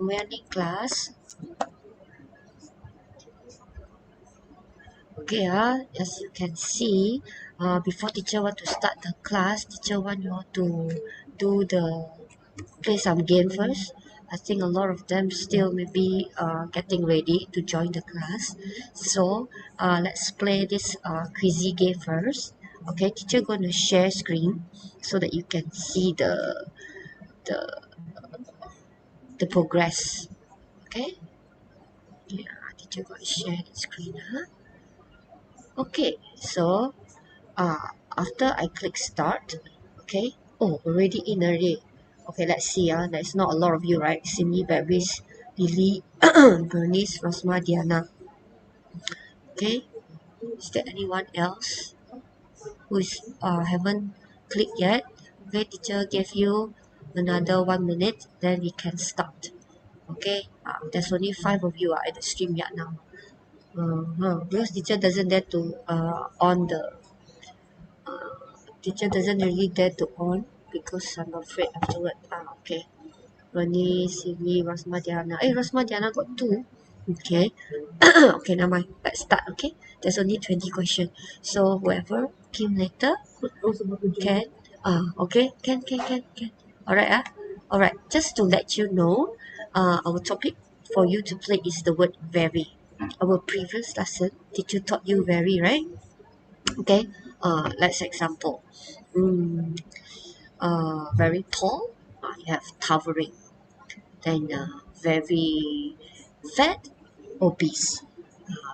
morning class. Okay, as you can see, before teacher want to start the class, teacher want you all to play some game first. I think a lot of them still maybe getting ready to join the class. So let's play this quizzy game first. Okay, teacher going to share screen so that you can see the the progress. Okay, yeah, teacher going to share the screen. Okay, so after I click start, okay, oh, already in already. Okay, let's see. There's not a lot of you, right? Simi, Bevis, Lily, Bernice, Rosma, Diana. Okay, is there anyone else who is haven't clicked yet? Okay, teacher gave you another 1 minute, then we can start. Okay, there's only 5 of you at the stream yet now. Because teacher doesn't dare to on the teacher doesn't really dare to on because I'm afraid afterward. Okay. Rani, Sili, Rosma, Diana. Rosma, Diana got 2. Okay. Okay, never mind. Let's start, okay? There's only 20 questions. So whoever came later can. Okay. Can. Alright, Alright. Just to let you know, our topic for you to play is the word very. Our previous lesson, teacher taught you very, right? Okay. Let's example. Mm, very tall. You have towering. Then very fat, obese.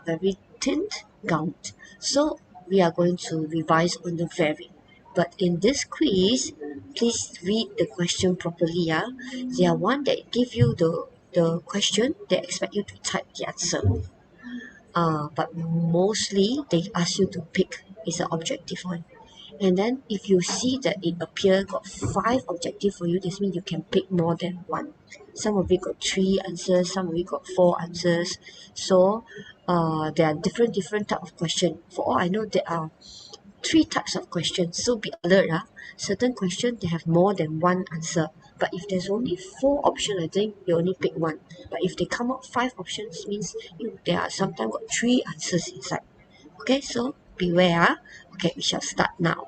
Very thin, gaunt. So we are going to revise on the very. But in this quiz, please read the question properly. They are one that give you the question, they expect you to type the answer. But mostly they ask you to pick is an objective one. And then if you see that it appear got 5 objective for you, this means you can pick more than one. Some of it got 3 answers, some of it got 4 answers. So there are different type of question. For all I know, there are 3 types of questions. So be alert. Certain question they have more than one answer. But if there's only 4 options, I think you only pick one. But if they come out 5 options, means there are sometimes got 3 answers inside. Okay, so beware. Okay, we shall start now.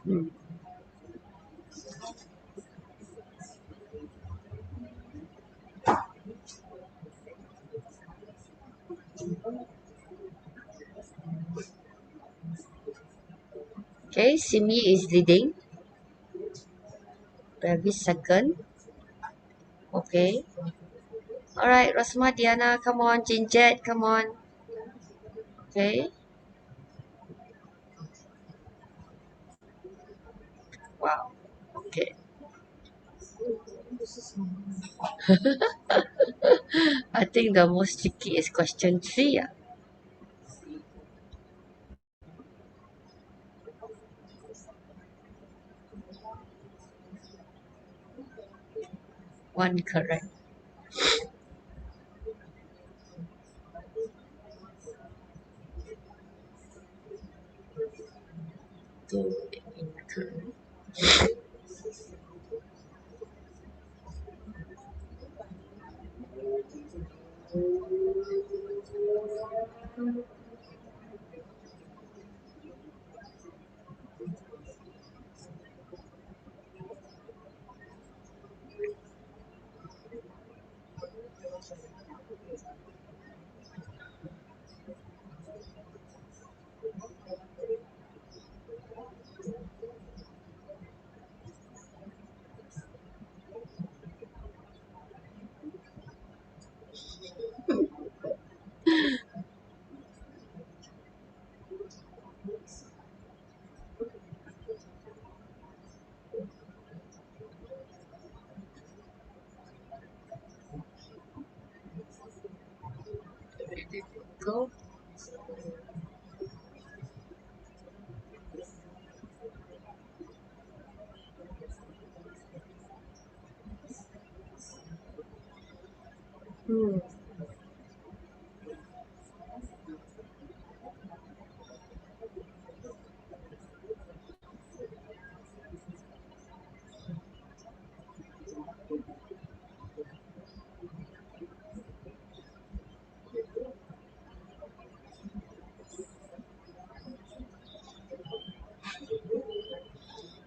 Hmm. Okay, Simi is leading. Travis second. Okay. All right, Rosma, Diana, come on. Jinjet, come on. Okay. Wow. Okay. I think the most tricky is question 3. One correct. 2 incorrect. Hmm.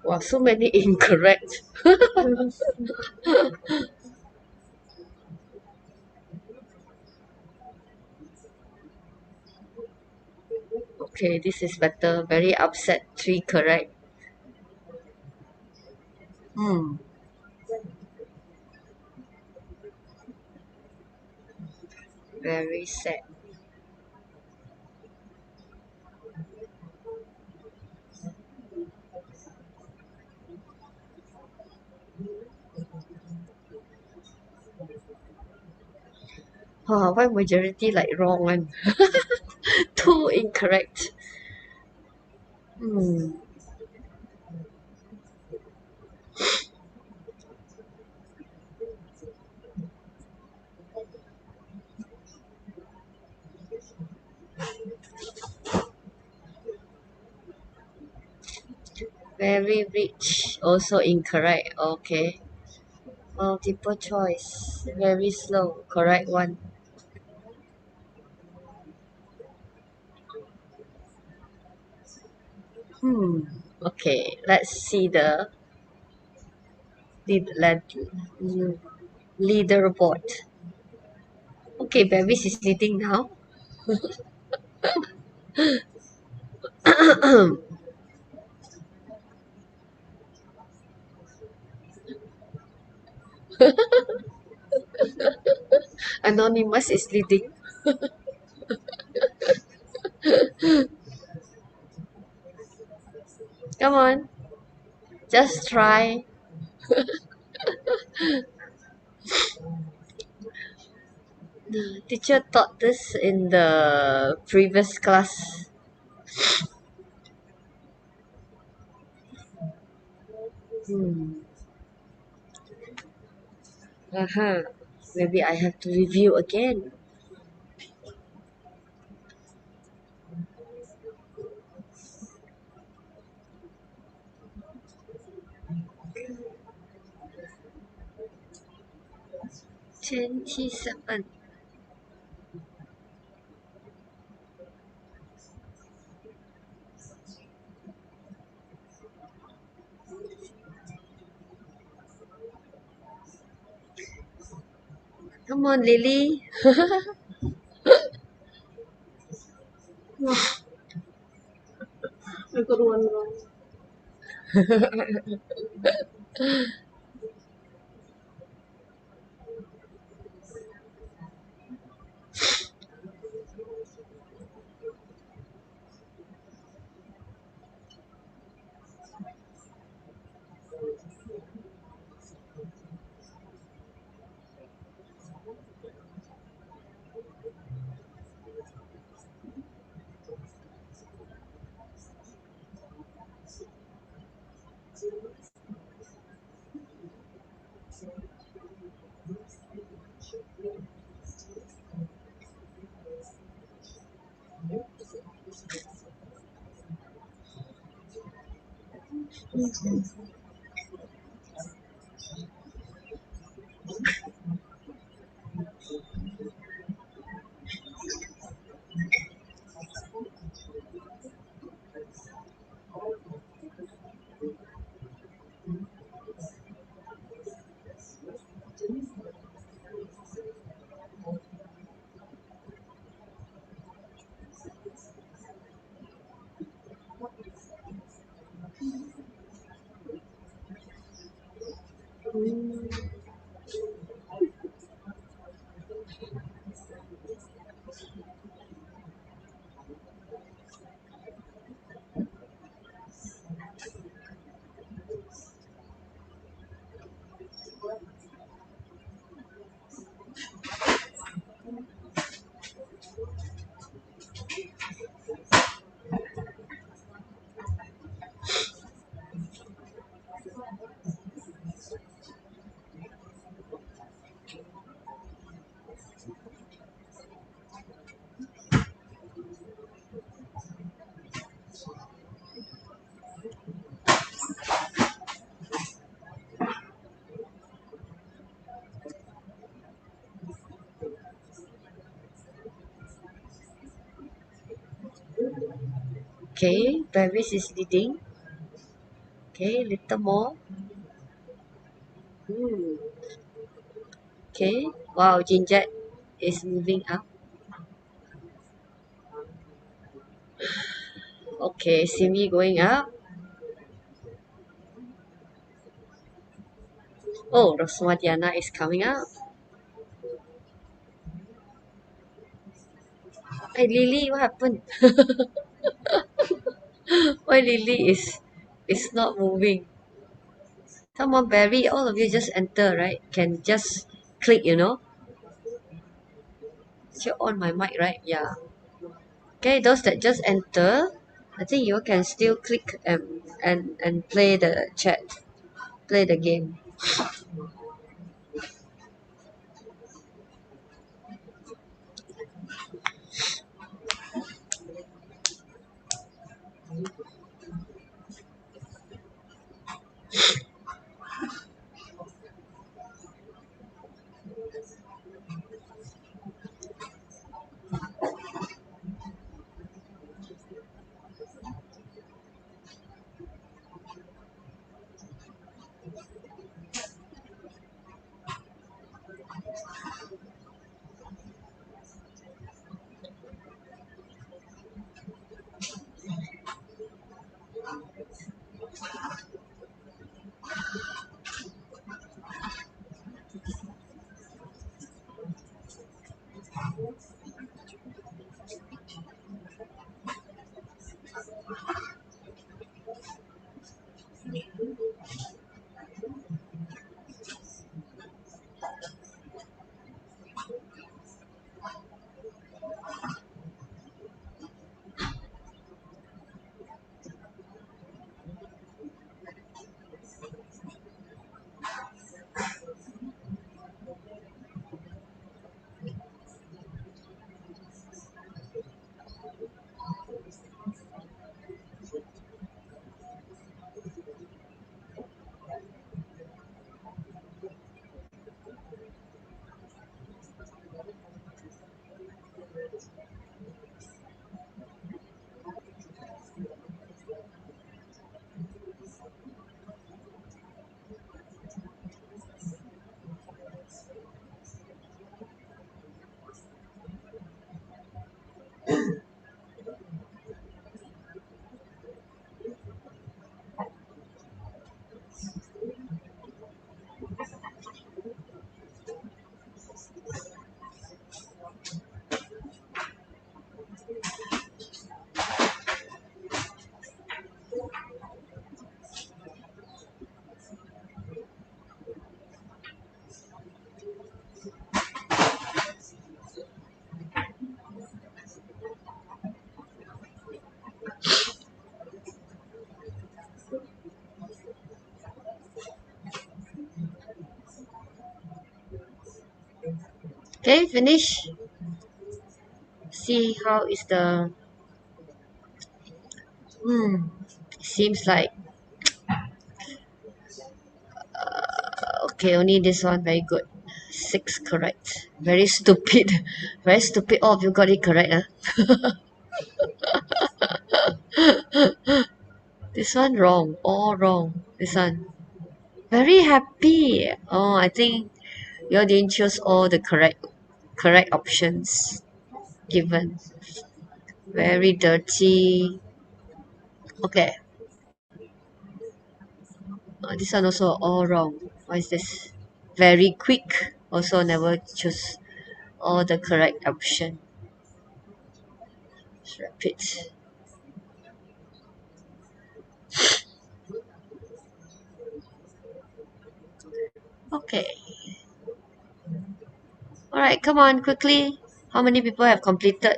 Wow, so many incorrect. Okay, this is better. Very upset. Three correct. Hmm. Very sad. Oh, why majority like wrong one? Two incorrect. Hmm. Very rich. Also incorrect. Okay. Multiple choice. Very slow. Correct one. Hmm. Okay. Let's see the lead, lead, leaderboard. Okay, Bevis is leading now. Anonymous is leading. Come on. Just try. The teacher taught this in the previous class. Hmm. Uh-huh. Maybe I have to review again. 27. Come on, Lily. I got one wrong. Okay, Paris is leading. Okay, little more. Hmm. Okay. Wow, Ginger is moving up. Okay, Simi going up. Oh, Rosmadiana is coming up. Hey, Lily, what happened? Why Lily is not moving? Come on, Barry, all of you just enter, right? Can just click, You're on my mic, right? Yeah. Okay, those that just enter, I think you can still click and play the chat, play the game. Okay, finish. See how is the. Hmm. Seems like okay. Only this one very good. Six correct. Very stupid. Very stupid. All of you got it correct, huh? This one wrong. All wrong. This one. Very happy. Oh, I think you didn't choose all the correct options given. Very dirty. Okay. This one also all wrong. What is this? Very quick. Also never choose all the correct option. Let's repeat. Okay. Alright, come on, quickly. How many people have completed?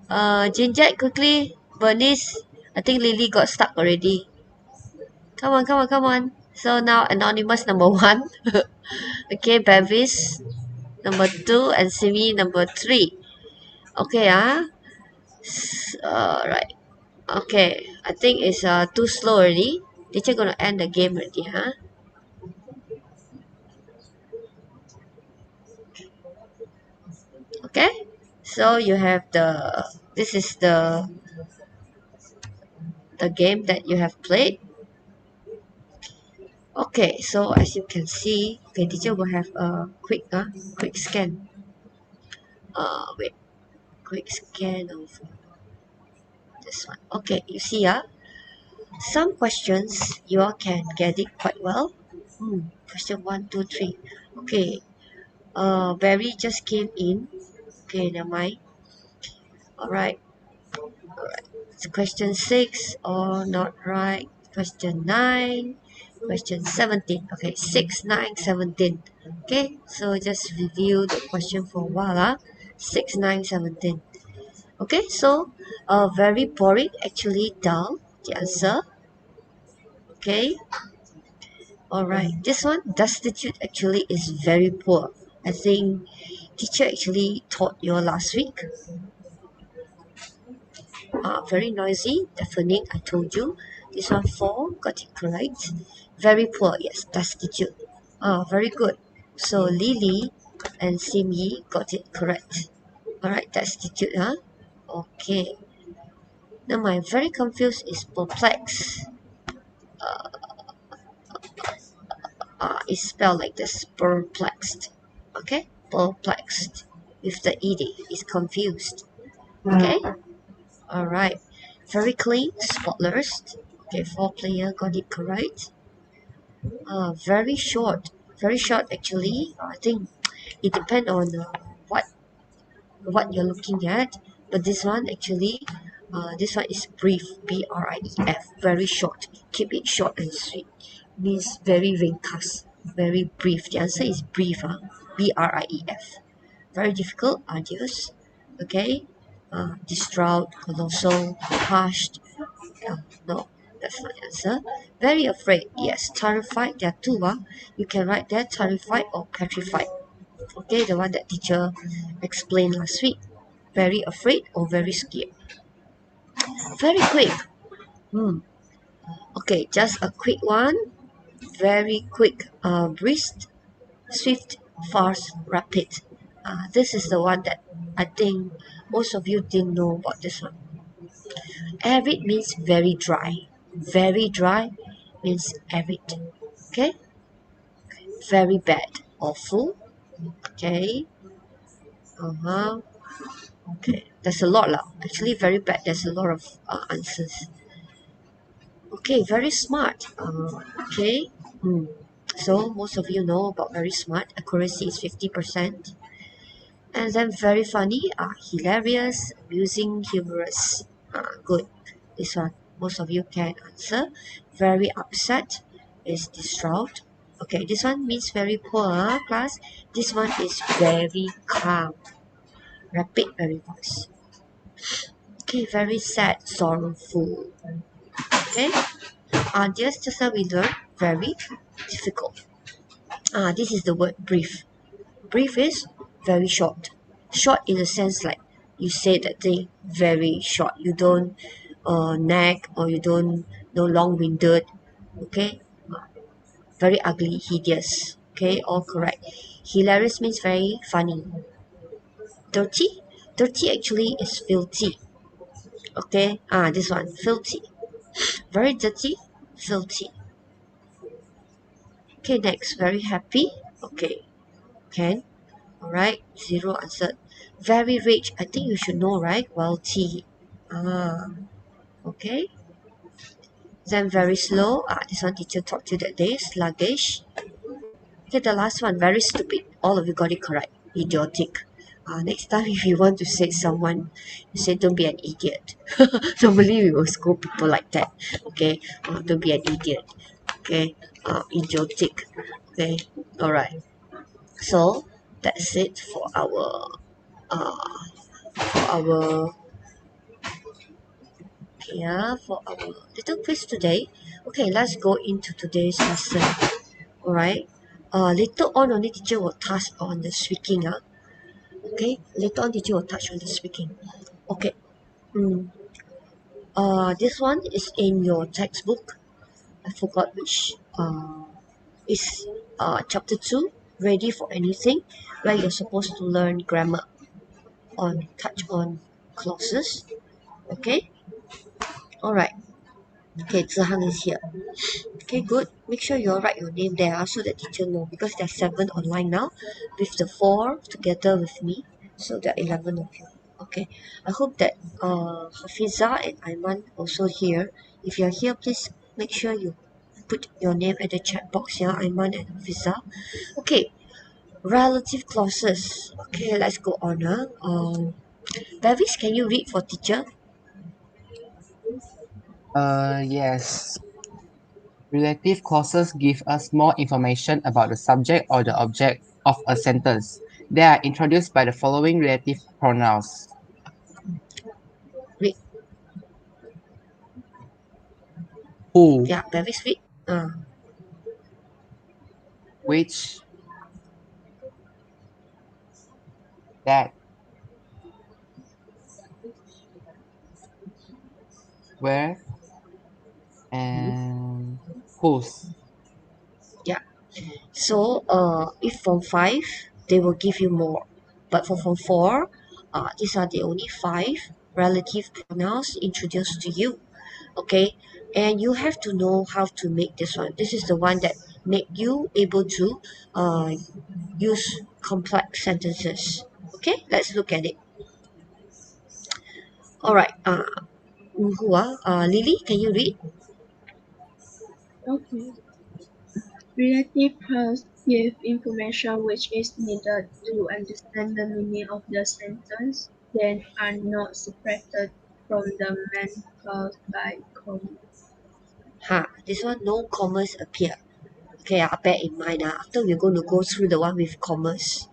Jinjat, quickly. Bernice, I think Lily got stuck already. Come on, come on, come on. So now Anonymous number one. Okay, Bevis number two and Simi number three. Okay, right. Okay, I think it's too slow already. Teacher gonna end the game already, Okay, so you have this is the the game that you have played. Okay, so as you can see, okay, teacher will have a quick scan. Wait, quick scan of this one. Okay, you see, some questions you all can get it quite well. Question 1, 2, 3. Okay, Barry just came in. Okay, never mind. Alright, so question 6 or not right. Question 9. Question 17. Okay, 6, 9, 17. Okay, so just review the question for a while. 6, 9, 17. Okay, so very boring, actually dull, the answer. Okay, alright, this one, destitute actually is very poor. I think teacher actually taught you last week. Very noisy, deafening, I told you. This one 4, got it correct. Very poor, yes, destitute. Very good. So Lily and Simi got it correct. Alright, destitute, Okay. Now my very confused is perplexed. Is spelled like this, perplexed. Okay, perplexed with the ed is confused. Okay, all right. Very clean, spotless. Okay, 4 player got it correct. Very short, very short actually. I think it depends on what you're looking at, but this one actually, this one is brief, brief, very short. Keep it short and sweet. Means very ringkas, very brief. The answer is brief, brief. Very difficult, arduous. Okay, distraught, colossal, hushed. No, that's not the answer. Very afraid, yes. Terrified, there are two. You can write there terrified or petrified. Okay, the one that teacher explained last week. Very afraid or very scared. Very quick. Okay, just a quick one. Very quick. Brisk, swift, fast, rapid. This is the one that I think most of you didn't know about this one. Arid means very dry. Very dry means arid. Okay? Very bad. Awful. Okay. Uh-huh. Okay. There's a lot lah. Actually very bad. There's a lot of answers. Okay, very smart. Okay. So most of you know about very smart. Accuracy is 50%. And then very funny, hilarious, amusing, humorous. Good. This one, most of you can answer. Very upset is distraught. Okay, this one means very poor, class. This one is very calm. Rapid, very fast. Okay, very sad, sorrowful. Okay. Just now we learned very difficult. This is the word brief. Brief is very short. Short in the sense like you say that thing very short. You don't nag or you don't no long-winded. Okay, very ugly, hideous. Okay, all correct. Hilarious means very funny. Dirty, dirty actually is filthy. Okay, this one filthy. Very dirty, filthy. Okay, next very happy. Okay, can. Alright, 0 answered. Very rich, I think you should know, right? Wealthy. Okay. Then very slow. This one teacher taught you that day. Sluggish. Okay, the last one, very stupid. All of you got it correct. Idiotic. Next time if you want to say someone, you say don't be an idiot. Normally we will scold people like that. Okay, don't be an idiot. Okay, idiotic. Okay, alright. So that's it for our for our little quiz today. Okay, let's go into today's lesson. Alright. Later on only teacher will touch on the speaking. Okay, later on teacher will touch on the speaking. Okay. This one is in your textbook. I forgot which is chapter 2, ready for anything, where you're supposed to learn grammar on touch on clauses. Okay. Alright. Okay, Zihang is here. Okay, good. Make sure you all write your name there so that teacher know because there are 7 online now with the 4 together with me. So there are 11 of you. Okay. I hope that Hafiza and Aiman also here. If you're here, please make sure you put your name at the chat box here, Aiman and Hafiza. Okay. Relative clauses. Okay, let's go on. Bevis, can you read for teacher? Yes. Relative clauses give us more information about the subject or the object of a sentence. They are introduced by the following relative pronouns. Read. Who, Yeah, Bevis read. which, that, where, and whose. Yeah. So, if form 5, they will give you more. But for form 4, these are the only 5 relative pronouns introduced to you. Okay, and you have to know how to make this one. This is the one that make you able to uh, use complex sentences. Okay, let's look at it. All right. Lily, can you read? Okay. Relative clause give information which is needed to understand the meaning of the sentence, then are not separated from the main clause by comma. This one no commas appear. Okay, bear in mind. After we're going to go through the one with commas.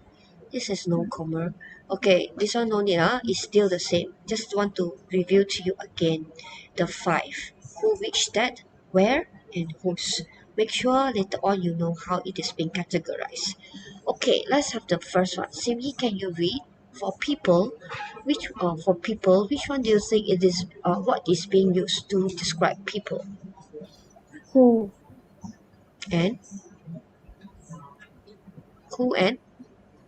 This is no comma. Okay, this one no need. It's still the same. Just want to review to you again the 5. Who, which, that, where, and whose. Make sure later on you know how it is being categorized. Okay, let's have the first one. Simi, can you read for people? Which one do you think it is? What is being used to describe people? Who, And who and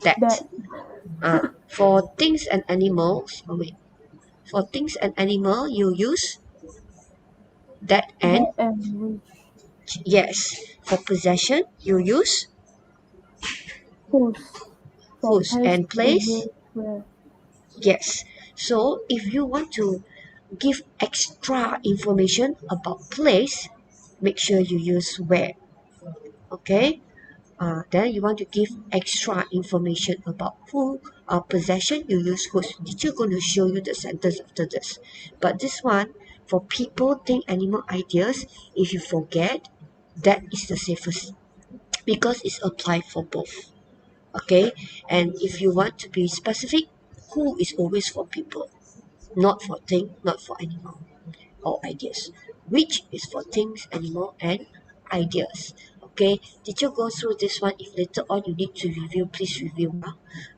that. that, For things and animals. Oh wait. For things and animal, you use that and that and which, yes. For possession, you use whose, for whose place, and you place. use where, Yes. So if you want to give extra information about place, make sure you use where. Okay. Then you want to give extra information about who possession, you use whose. Teacher going to show you the sentence after this. But this one, for people, thing, animal, ideas, if you forget, that is the safest because it's applied for both. Okay, and if you want to be specific, who is always for people, not for thing, not for animal or ideas. Which is for things, animal, and ideas. Okay, teacher go through this one. If later on you need to review, please review.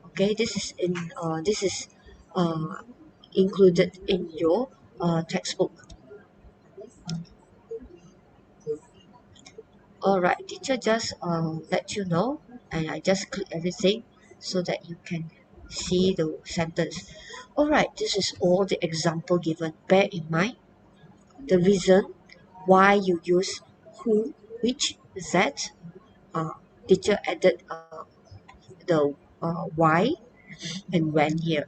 Okay, this is uh, included in your textbook. All right, teacher just let you know, and I just click everything so that you can see the sentence. All right, this is all the example given. Bear in mind the reason why you use who, which, that. Uh, Teacher added the why and when here.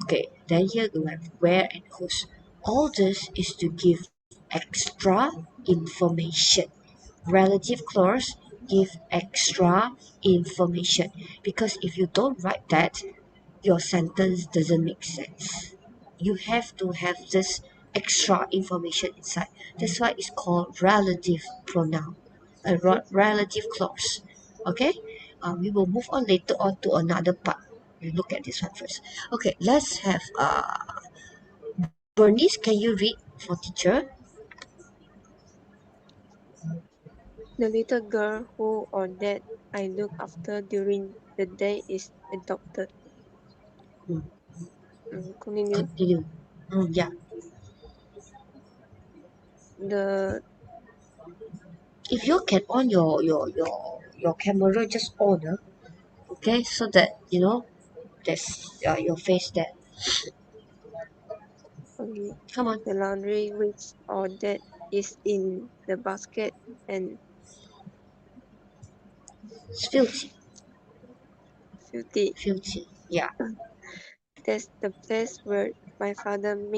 Okay, then here you have where and whose. All this is to give extra information. Relative clause give extra information because if you don't write that, your sentence doesn't make sense. You have to have this extra information inside. That's why it's called relative pronoun, a relative clause. Okay, we will move on later on to another part. We look at this one first. Okay, let's have Bernice. Can you read for teacher? The little girl who or that I look after during the day is adopted. Hmm, Continue. continue. Yeah. The If you can on your camera, just on. Okay, so that you know there's your face there. okay, Come on. the laundry which or that is in the basket and It's filthy. filthy. Filthy. Yeah. That's the place where my father and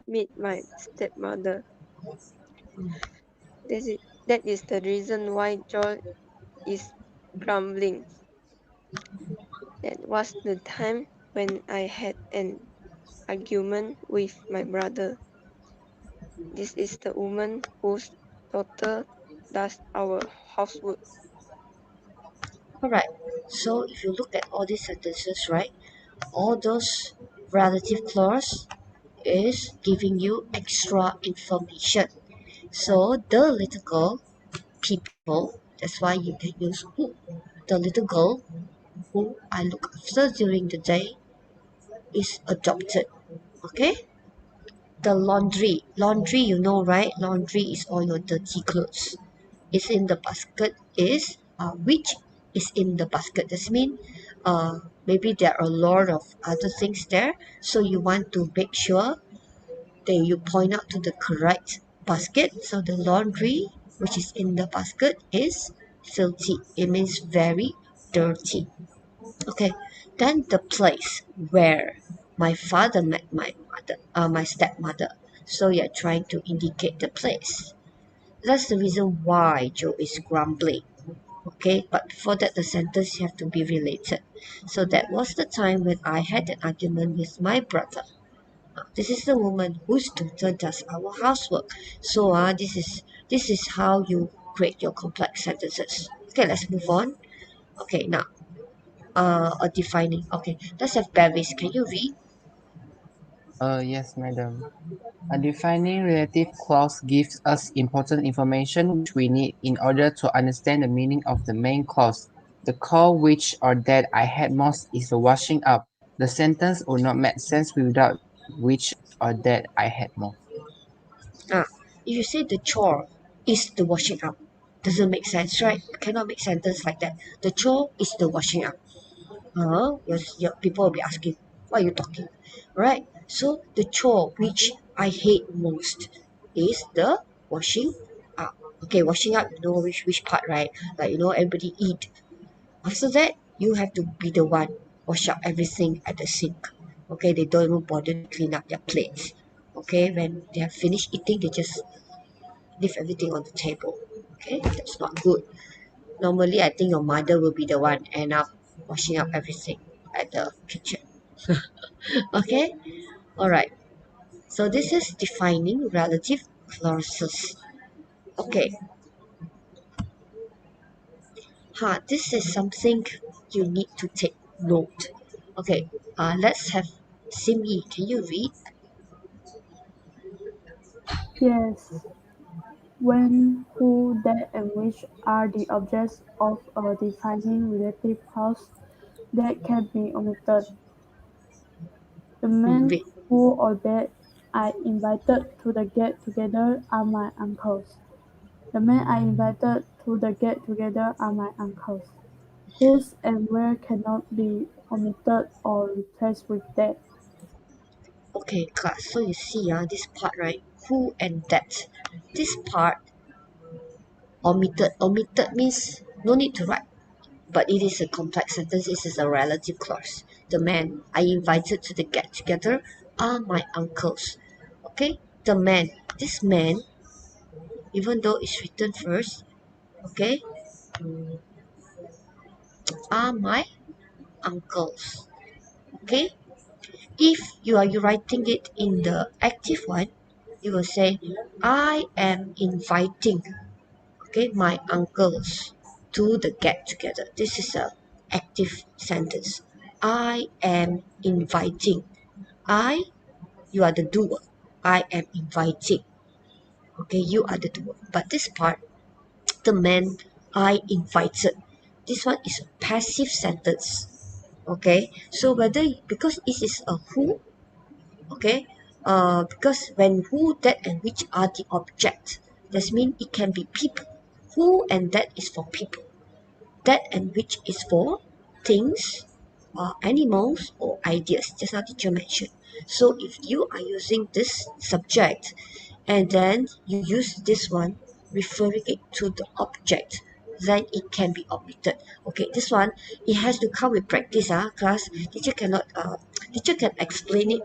meet my stepmother. That is the reason why Joel is grumbling. That was the time when I had an argument with my brother. This is the woman whose daughter does our housework. Alright. So if you look at all these sentences, right? All those relative clause is giving you extra information. So the little girl, people, that's why you can use who. The little girl who I look after during the day is adopted. Okay? The laundry. Laundry, you know, right? Laundry is all your dirty clothes. Is in the basket is which is in the basket. This means maybe there are a lot of other things there. So you want to make sure that you point out to the correct basket. So the laundry which is in the basket is filthy. It means very dirty. Okay, then the place where my father met my stepmother. So you're trying to indicate the place. That's the reason why Joe is grumbling. Okay, but before that, the sentence have to be related. So that was the time when I had an argument with my brother. This is the woman whose daughter does our housework. So this is how you create your complex sentences. Okay, let's move on. Okay, now a defining. Okay, let's have Bevis. Can you read? Yes, madam. A defining relative clause gives us important information which we need in order to understand the meaning of the main clause. The call which or that I had most is the washing up. The sentence would not make sense without which or that I had more. Ah, if you say the chore is the washing up, doesn't make sense, right? You cannot make sentence like that. The chore is the washing up. Your people will be asking, what are you talking? Right? So the chore which I hate most is the washing up. Okay, washing up, you know which part, right? Like everybody eat. After that, you have to be the one wash up everything at the sink. Okay, they don't even bother to clean up their plates. Okay, when they have finished eating, they just leave everything on the table. Okay, that's not good. Normally, I think your mother will be the one end up washing up everything at the kitchen. Okay, all right. So this is defining relative clauses. Okay, this is something you need to take note. Okay, let's have Simi. Can you read? Yes, when, who, that, and which are the objects of a defining relative clause that can be omitted. The men Read. who or that I invited to the get-together are my uncles. The men I invited to the get-together are my uncles. Whose and where cannot be omitted or replaced with that. Okay, class. So you see, this part, right? Who and that. This part omitted. Omitted means no need to write. But it is a complex sentence. This is a relative clause. The men I invited to the get together are my uncles. Okay, the man. This man, even though it's written first, okay, are my uncles. Okay, if you writing it in the active one, you will say, I am inviting, okay, my uncles to the get together. This is a active sentence. I am inviting. I, you are the doer. I am inviting. Okay, you are the doer. But this part, the man I invited. This one is a passive sentence. Okay, so whether because it is a who, okay, because when who, that, and which are the object, that means it can be people. Who and that is for people. That and which is for things, animals, or ideas. Just now teacher mentioned. So if you are using this subject and then you use this one referring it to the object, then it can be omitted. Okay, this one, it has to come with practice, class. Teacher can explain it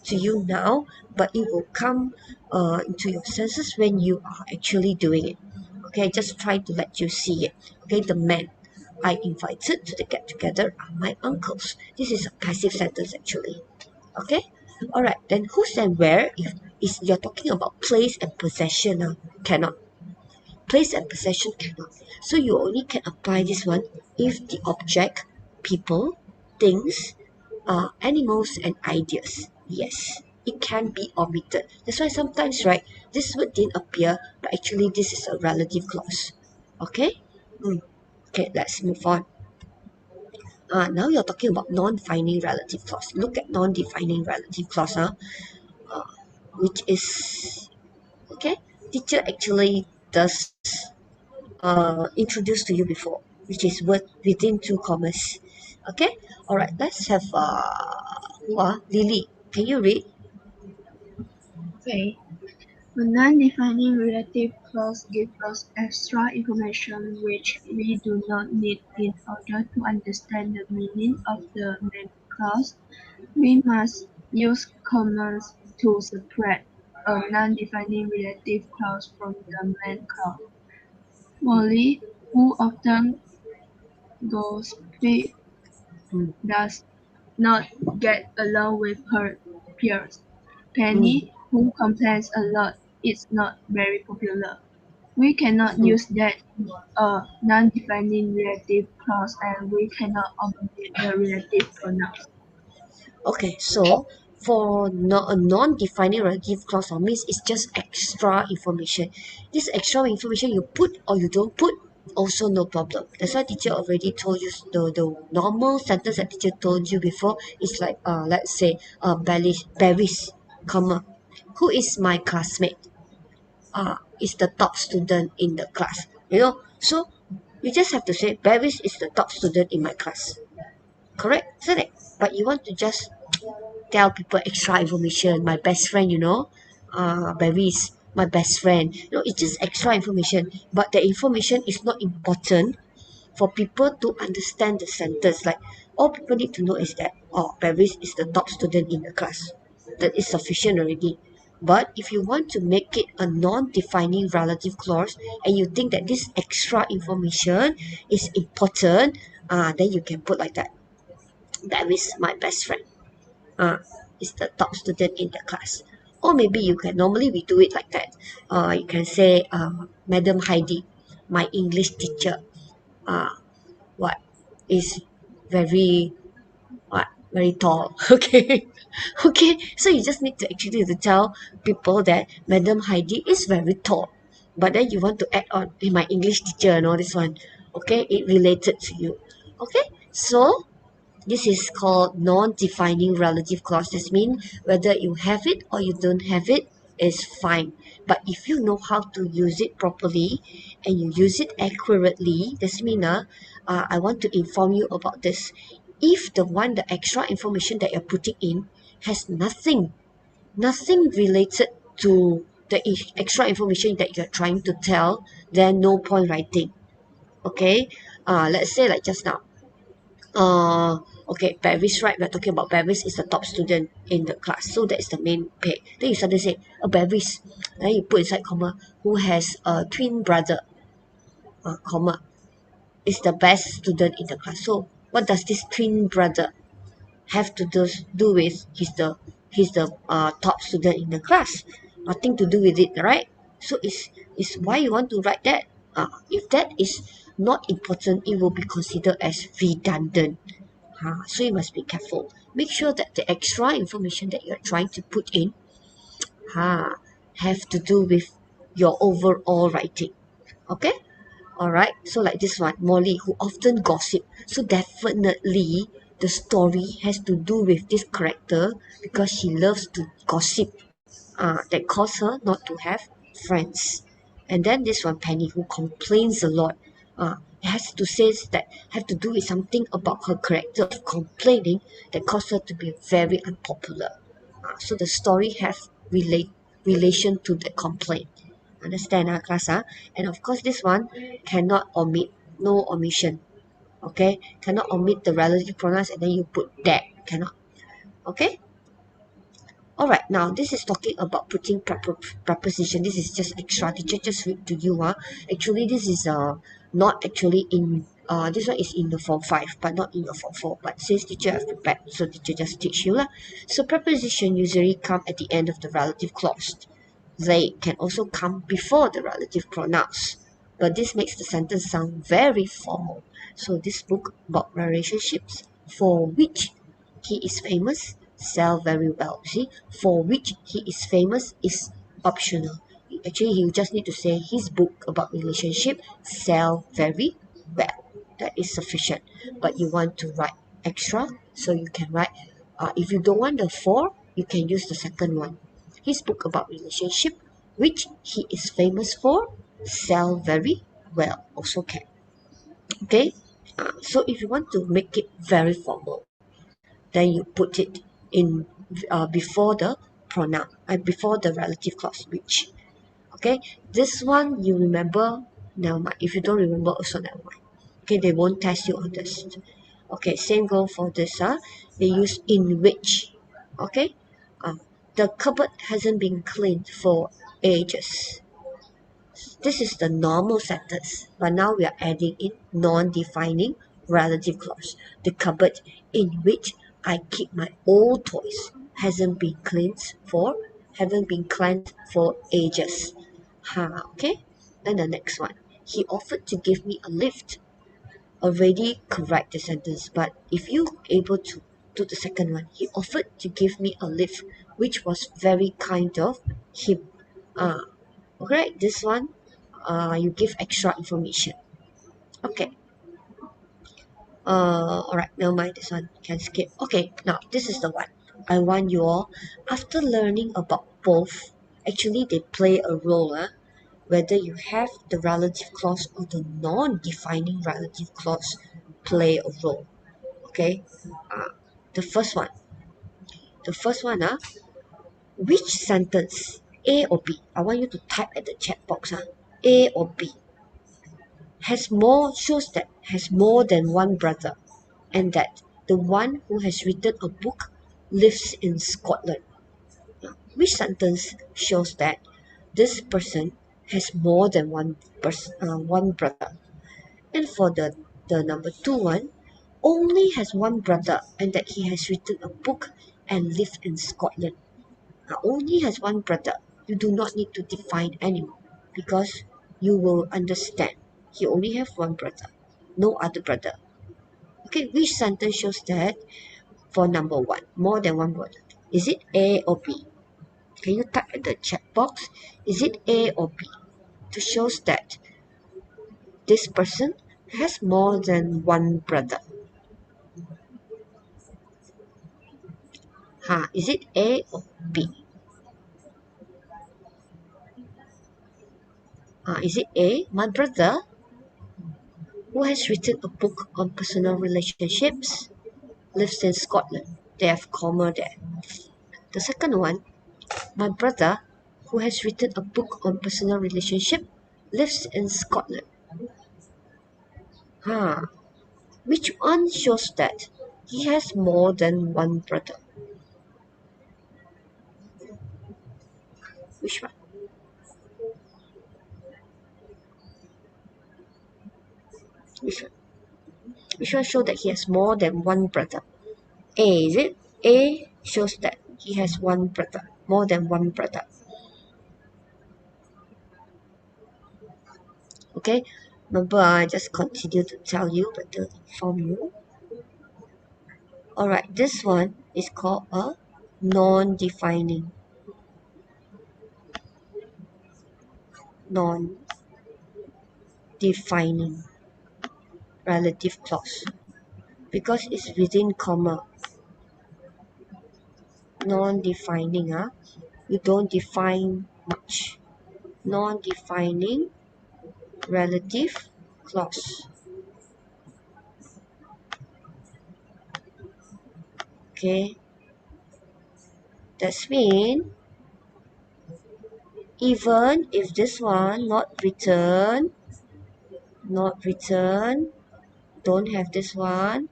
to you now, but it will come into your senses when you are actually doing it. Okay, just try to let you see it. Okay, the men I invited to the get together are my uncles. This is a passive sentence actually. Okay, all right, then whose and where, if is you're talking about place and possession, cannot. Place and possession cannot. So you only can apply this one if the object, people, things, animals and ideas, yes, it can be omitted. That's why sometimes, right, this word didn't appear, but actually this is a relative clause. Okay. Okay, let's move on. Now you're talking about non-defining relative clause. Look at non-defining relative clause, which is, okay, teacher actually does introduce to you before, which is word within two commas. Okay, all right, let's have Lily. Can you read? Okay. A non-defining relative clause gives us extra information which we do not need in order to understand the meaning of the main clause. We must use commas to separate a non-defining relative clause from the main clause. Molly, who often gossips, Mm, does not get along with her peers. mm, Penny, who complains a lot, is not very popular. We cannot mm. use that in a non-defining relative clause and we cannot omit the relative pronouns. Okay, so for a non-defining relative clause or means it's just extra information. This extra information you put or you don't put, also no problem. That's why teacher already told you the normal sentence that teacher told you before is like let's say Barry's, comma, who is my classmate, is the top student in the class. So you just have to say Barry's is the top student in my class. Correct? Correct. But you want to just tell people extra information. My best friend, Barry's my best friend. It's just extra information. But the information is not important for people to understand the sentence. Like, all people need to know is that, Barry's is the top student in the class. That is sufficient already. But if you want to make it a non-defining relative clause and you think that this extra information is important, then you can put like that. Barry's my best friend, uh, is the top student in the class. Or maybe you can, normally we do it like that. You can say, Madam Heidi, my English teacher, uh, what is very, very tall. Okay. Okay, so you just need to actually to tell people that Madam Heidi is very tall, but then you want to add on, my English teacher and all this one. Okay, it related to you. Okay, so this is called non-defining relative clause. This means whether you have it or you don't have it is fine. But if you know how to use it properly and you use it accurately, this means I want to inform you about this. If the extra information that you're putting in has nothing related to the extra information that you're trying to tell, then no point writing. Okay, let's say like just now, uh okay, Bevis, right? We're talking about Bevis is the top student in the class, so that is the main pay. Then you suddenly say Bevis, then you put inside comma, who has a twin brother, comma, is the best student in the class. So what does this twin brother have to do with he's the top student in the class? Nothing to do with it, right? So it's why you want to write that. If that is not important, it will be considered as redundant. So you must be careful. Make sure that the extra information that you're trying to put in have to do with your overall writing. Okay? Alright, so like this one, Molly, who often gossip. So definitely the story has to do with this character because she loves to gossip. That cause her not to have friends. And then this one, Penny, who complains a lot. It has to say that have to do with something about her character of complaining that caused her to be very unpopular. So the story has relation to the complaint. Understand, class? And of course, this one cannot omit, no omission. Okay, cannot omit the relative pronouns and then you put that. Cannot. Okay. Alright, now this is talking about putting preposition. This is just extra. Teacher just read to you. Actually, this is not actually in this one is in the form 5, but not in your form 4. But since teacher have prepared, so teacher just teach you lah. So preposition usually come at the end of the relative clause. They can also come before the relative pronouns. But this makes the sentence sound very formal. So this book about relationships for which he is famous sell very well. See, for which he is famous is optional. Actually, you just need to say his book about relationship sell very well. That is sufficient. But you want to write extra, so you can write. If you don't want the for, you can use the second one. His book about relationship, which he is famous for, sell very well. Also can. Okay. So if you want to make it very formal, then you put it in before the pronoun and before the relative clause which. Okay, this one you remember, never mind. If you don't remember, also never mind. Okay, they won't test you on this. Okay, same go for this. They use in which. Okay, uh, the cupboard hasn't been cleaned for ages. This is the normal sentence, but now we are adding in non-defining relative clause. The cupboard in which I keep my old toys hasn't been haven't been cleansed for ages. Okay. Then the next one. He offered to give me a lift. Already correct the sentence, but if you able to do the second one, he offered to give me a lift, which was very kind of him. Uh, Alright, this one, you give extra information. Okay. Alright, never mind this one. Can skip. Okay, now this is the one. I want you all, after learning about both, actually they play a role, whether you have the relative clause or the non-defining relative clause play a role. Okay. Uh, the first one. The first one, which sentence, A or B? I want you to type at the chat box, A or B. Shows that has more than one brother, and that the one who has written a book lives in Scotland. Which sentence shows that this person has more than one brother? And for the number 2 one, only has one brother, and that he has written a book and lived in Scotland. Only has one brother. You do not need to define anymore, because you will understand. He only have one brother, no other brother. Okay, which sentence shows that for number 1, more than one brother? Is it A or B? Can you type in the chat box? Is it A or B? To shows that this person has more than one brother. Is it A or B? Is it A? My brother, who has written a book on personal relationships, lives in Scotland. They have comma there. The second one, my brother, who has written a book on personal relationship, lives in Scotland. Which one shows that he has more than one brother? Which one? Which one? Which one shows that he has more than one brother? A, is it? A shows that he has one brother, more than one brother. Okay, remember, I just continue to tell you, but to inform you. Alright, this one is called a non-defining relative clause, because it's within comma. Non-defining, you don't define much. Non-defining relative clause. Okay, that's mean Even if this one not written, don't have this one,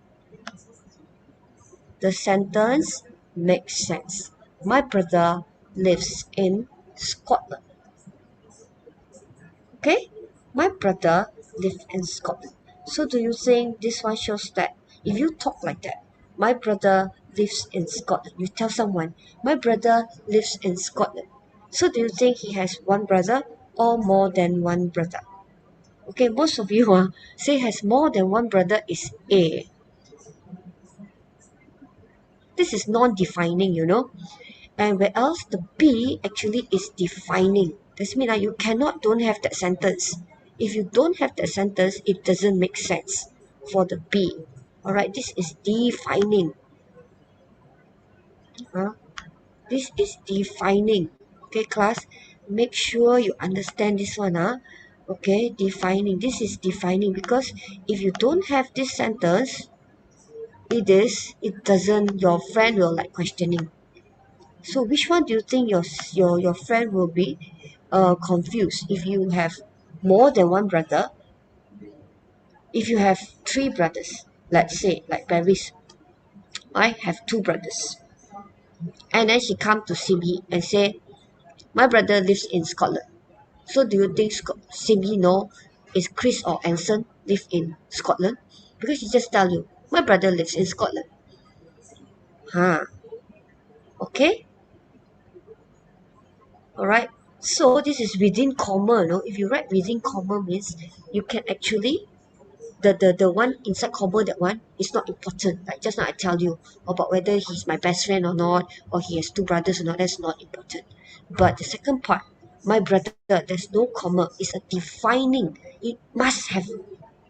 the sentence makes sense. My brother lives in Scotland. Okay? My brother lives in Scotland. So do you think this one shows that if you talk like that, my brother lives in Scotland, you tell someone, my brother lives in Scotland. So do you think he has one brother or more than one brother? Okay, most of you say has more than one brother is A. This is non-defining, you know. And where else the B actually is defining. This means that you cannot don't have that sentence. If you don't have that sentence, it doesn't make sense for the B. Alright, this is defining. Huh? This is defining. Okay, class, make sure you understand this one. Okay, defining. This is defining because if you don't have this sentence, it doesn't, your friend will like questioning. So which one do you think your friend will be confused if you have more than one brother? If you have three brothers, let's say like Paris, I have two brothers, and then she come to Simi and say, my brother lives in Scotland. So do you think Simi know is Chris or Anson live in Scotland? Because she just tell you, my brother lives in Scotland. Huh? Okay. All right. So this is within comma. No, if you write within comma means you can actually the one inside comma, that one is not important. Like just now I tell you about whether he's my best friend or not, or he has two brothers or not, that's not important. But the second part, my brother, there's no comma, it's a defining. It must have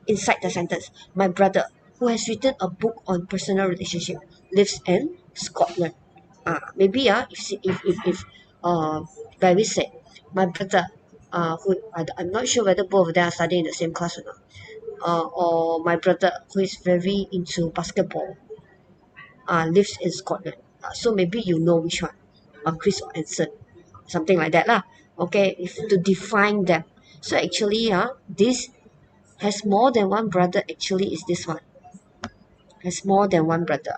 inside the sentence, my brother who has written a book on personal relationship lives in Scotland. Maybe if Barry said my brother who I'm not sure whether both of them are studying in the same class or not, or my brother who is very into basketball lives in Scotland. So maybe you know which one, Chris or Anson, something like that lah. Okay, if to define them. So actually, this has more than one brother. Actually, is this one has more than one brother.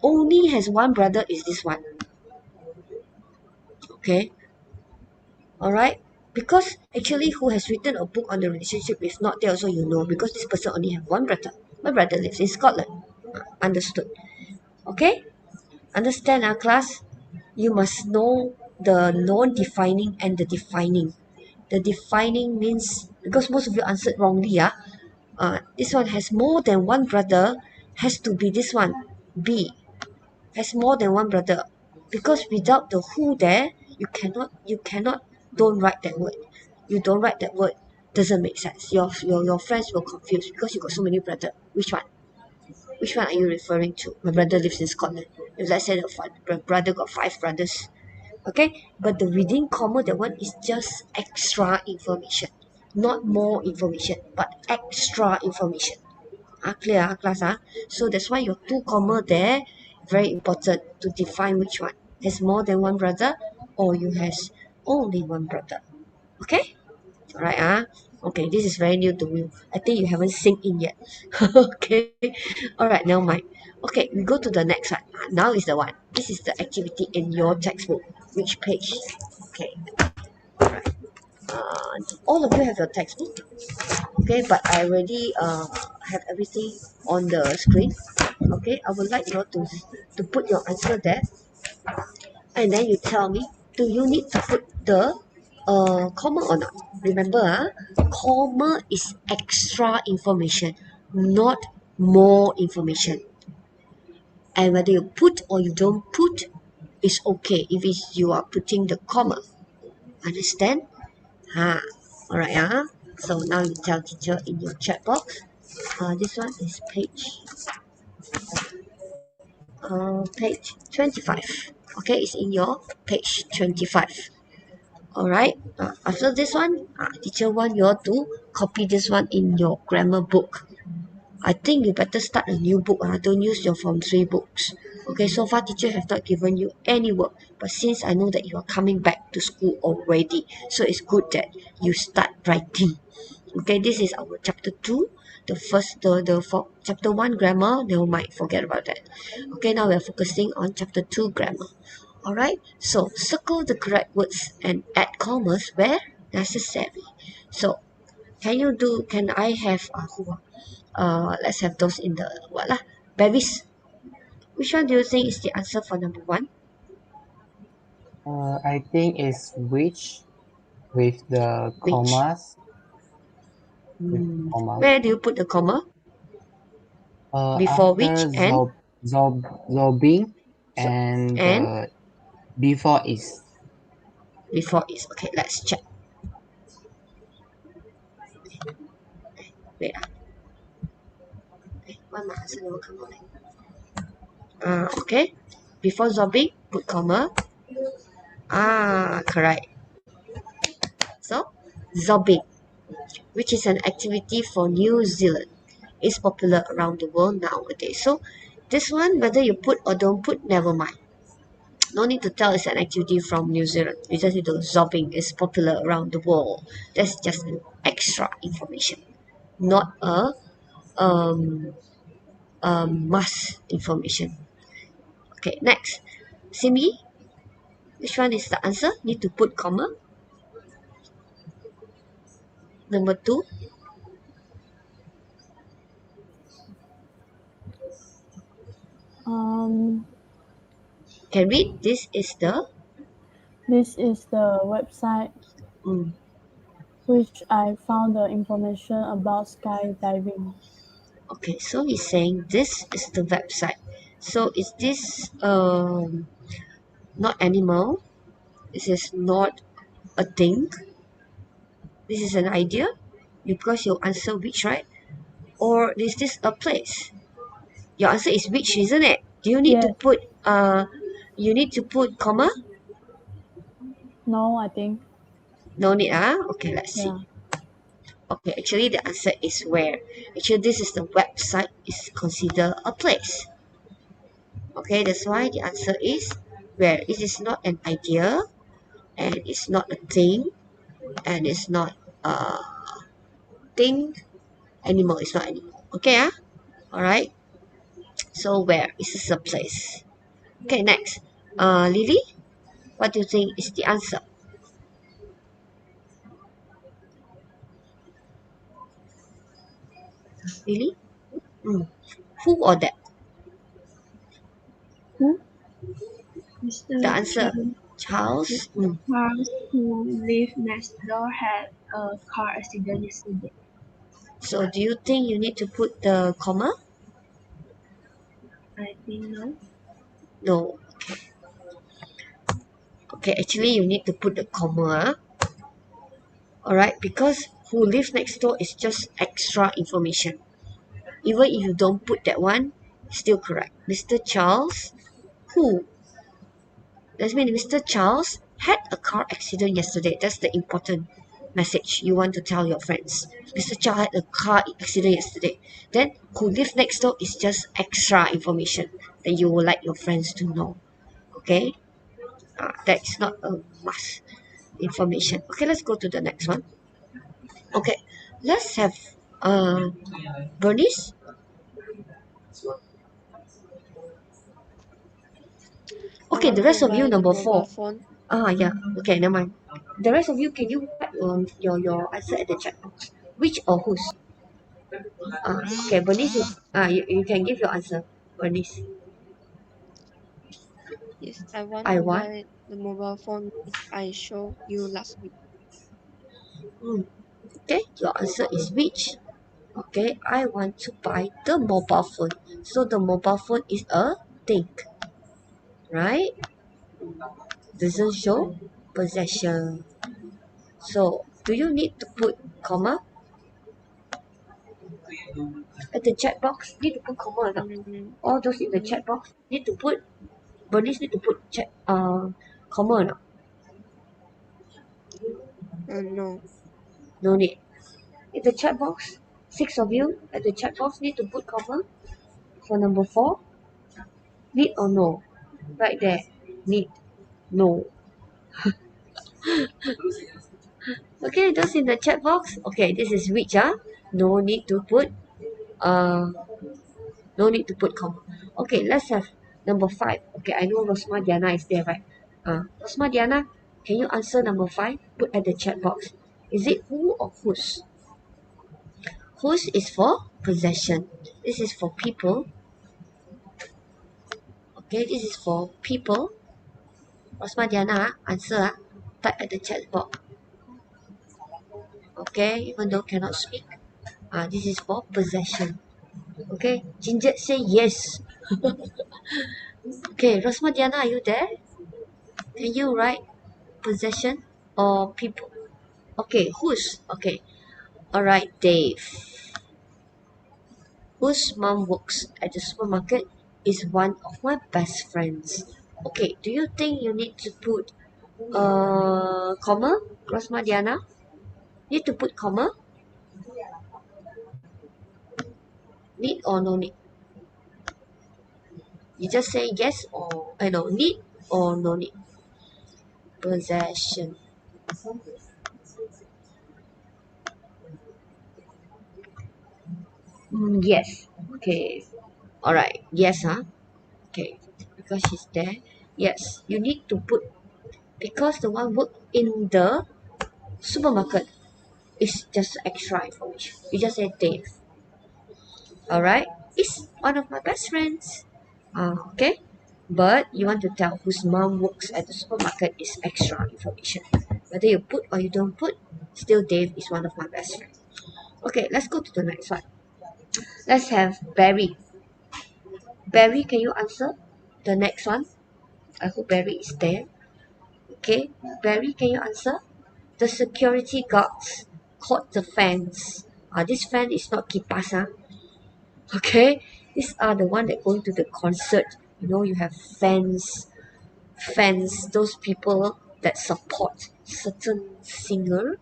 Only has one brother is this one. Okay, all right. Because actually, who has written a book on the relationship is not there. Also, you know, because this person only have one brother. My brother lives in Scotland. Understood. Okay. Understand our class? You must know the non-defining and the defining. The defining means, because most of you answered wrongly, this one has more than one brother, has to be this one, B, has more than one brother. Because without the who there, you cannot don't write that word. You don't write that word, doesn't make sense. Your friends will confuse because you got so many brother. Which one? Which one are you referring to? My brother lives in Scotland. If let's say the brother got five brothers, okay? But the within comma, that one is just extra information, not more information, but extra information. Clear, class? So that's why your two comma there, very important to define which one has more than one brother or you has only one brother. Okay? Alright, okay, this is very new to you. I think you haven't synced in yet. Okay, alright, now mind. Okay, we go to the next one. Now is the one. This is the activity in your textbook. Which page? Okay, alright. All of you have your textbook. Okay, but I already have everything on the screen. Okay, I would like you to put your answer there, and then you tell me, do you need to put the comma or not? Remember, comma is extra information, not more information. And whether you put or you don't put is okay if it's, you are putting the comma. Understand? Alright, so now you tell teacher in your chat box. This one is page 25. Okay, it's in your page 25. Alright, after this one, teacher want you all to copy this one in your grammar book. I think you better start a new book. Don't use your Form 3 books. Okay, so far teacher have not given you any work, but since I know that you are coming back to school already, so it's good that you start writing. Okay, this is our chapter 2. The first, for chapter 1 grammar, they might forget about that. Okay, now we're focusing on chapter 2 grammar. Alright, so circle the correct words and add commas where necessary. So, can I have, let's have those in the, what lah, babies. Which one do you think is the answer for number 1? I think it's which with the Which? commas. With commas. Where do you put the comma? Before which After and zobbing so, and and before is. before is. Okay, let's check. Wait, why my answer never come out? Okay. Before zobbing, put comma. Correct. So, zobbing, which is an activity for New Zealand, is popular around the world nowadays. So, this one, whether you put or don't put, never mind. No need to tell it's an activity from New Zealand. You just need to zobbing is popular around the world. That's just an extra information, not a um, must information. Okay, next. Simi, which one is the answer? Need to put comma. Number 2. Um, Can read. this is the website Mm, which I found the information about skydiving. okay, so he's saying this is the website. So is this not animal? This is not a thing. This is an idea. Because you answer which, right? Or is this a place? Your answer is which, isn't it? Do you need to Yes. put comma? No, I think. No need, okay, let's see. Yeah. Okay, actually the answer is where. Actually, this is the website is considered a place. Okay, that's why the answer is where. It is not an idea, and it's not a thing, and it's not a thing. Animal is not animal. Okay, alright. So where is this a place? Okay, next. Lily, what do you think is the answer? Lily? Mm. Who or that? Who? The Mr. answer. Charles. Charles. Mr. Charles, who lived next door, had a car accident yesterday. So do you think you need to put the comma? I think no. No. Okay, actually you need to put the comma. Alright, because who lives next door is just extra information. Even if you don't put that one, still correct. Mr. Charles, who? That means Mr. Charles had a car accident yesterday. That's the important message you want to tell your friends. Mr. Charles had a car accident yesterday. Then who lives next door is just extra information that you would like your friends to know. Okay? That's not a must information. Okay, let's go to the next one. Okay, let's have Bernice. I Okay, the want rest to of you buy the number mobile 4. phone. Yeah. Okay, never mind. The rest of you, can you write your answer at the chat box? Which or whose? Okay, Bernice. You can give your answer, Bernice. Yes, I want I to want. buy the mobile phone which I showed you last week. Okay, your answer is which. Okay, I want to buy the mobile phone. So the mobile phone is a thing, right? Doesn't show possession. So do you need to put comma at the chat box? Need to put comma or not? Mm, All those in the mm, chat box need to put. Bernice need to put chat comma or not? no. No need. In the chat box, 6 of you at the chat box need to put comma for number 4. Need or no? Right there. Need. No. Okay, those in the chat box. Okay, this is which, ah? No need to put, uh, no need to put comma. Okay, let's have number 5. Okay, I know Rosma Diana is there, right? Rosma Diana, can you answer number 5? Put at the chat box. Is it who or whose? Whose is for possession. This is for people. Okay, this is for people. Rosma Diana, answer. Type at the chat box. Okay, even though cannot speak. This is for possession. Okay, Ginger say yes. Okay, Rosma Diana, are you there? Can you write possession or people? Okay, whose? Okay, alright, Dave. Whose mom works at the supermarket is one of my best friends. Okay, do you think you need to put comma, Rosma Diana? Need to put comma? Need or no need? You just say yes or I know need or no need. Possession. Yes. Okay. Alright. Yes, huh? Okay. Because she's there. Yes. You need to put because the one work in the supermarket is just extra information. You just say Dave. Alright? It's one of my best friends. Okay? But you want to tell whose mom works at the supermarket is extra information. Whether you put or you don't put, still Dave is one of my best friends. Okay, let's go to the next one. Let's have Barry. Barry, can you answer the next one? I hope Barry is there. Okay, Barry, can you answer? The security guards caught the fans. This fan is not kipas, huh? Okay, these are the one that going to the concert. You know, you have fans, those people that support certain singer.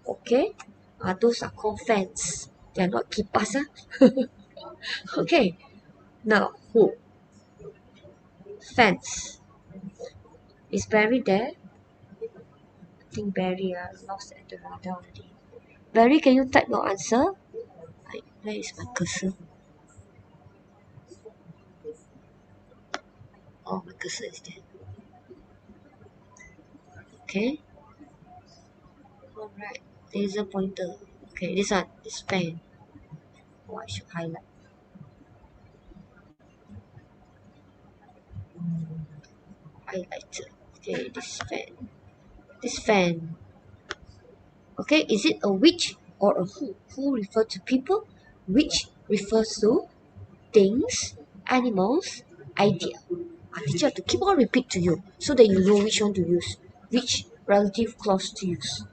Okay, those are called fans. They are not kipas, huh? Okay, now who? Fans. Is Barry there? I think Barry lost at the radar already. Barry, can you type your answer? Where is my cursor? Oh, my cursor is there. Okay. Alright. Laser pointer. Okay, this one. This pen. Oh, I should highlight. Highlighter. Okay, this pen. This fan. Okay, is it a which or a who? Who refers to people? Which refers to things, animals, idea. Teacher have to keep on repeat to you so that you know which one to use. Which relative clause to use.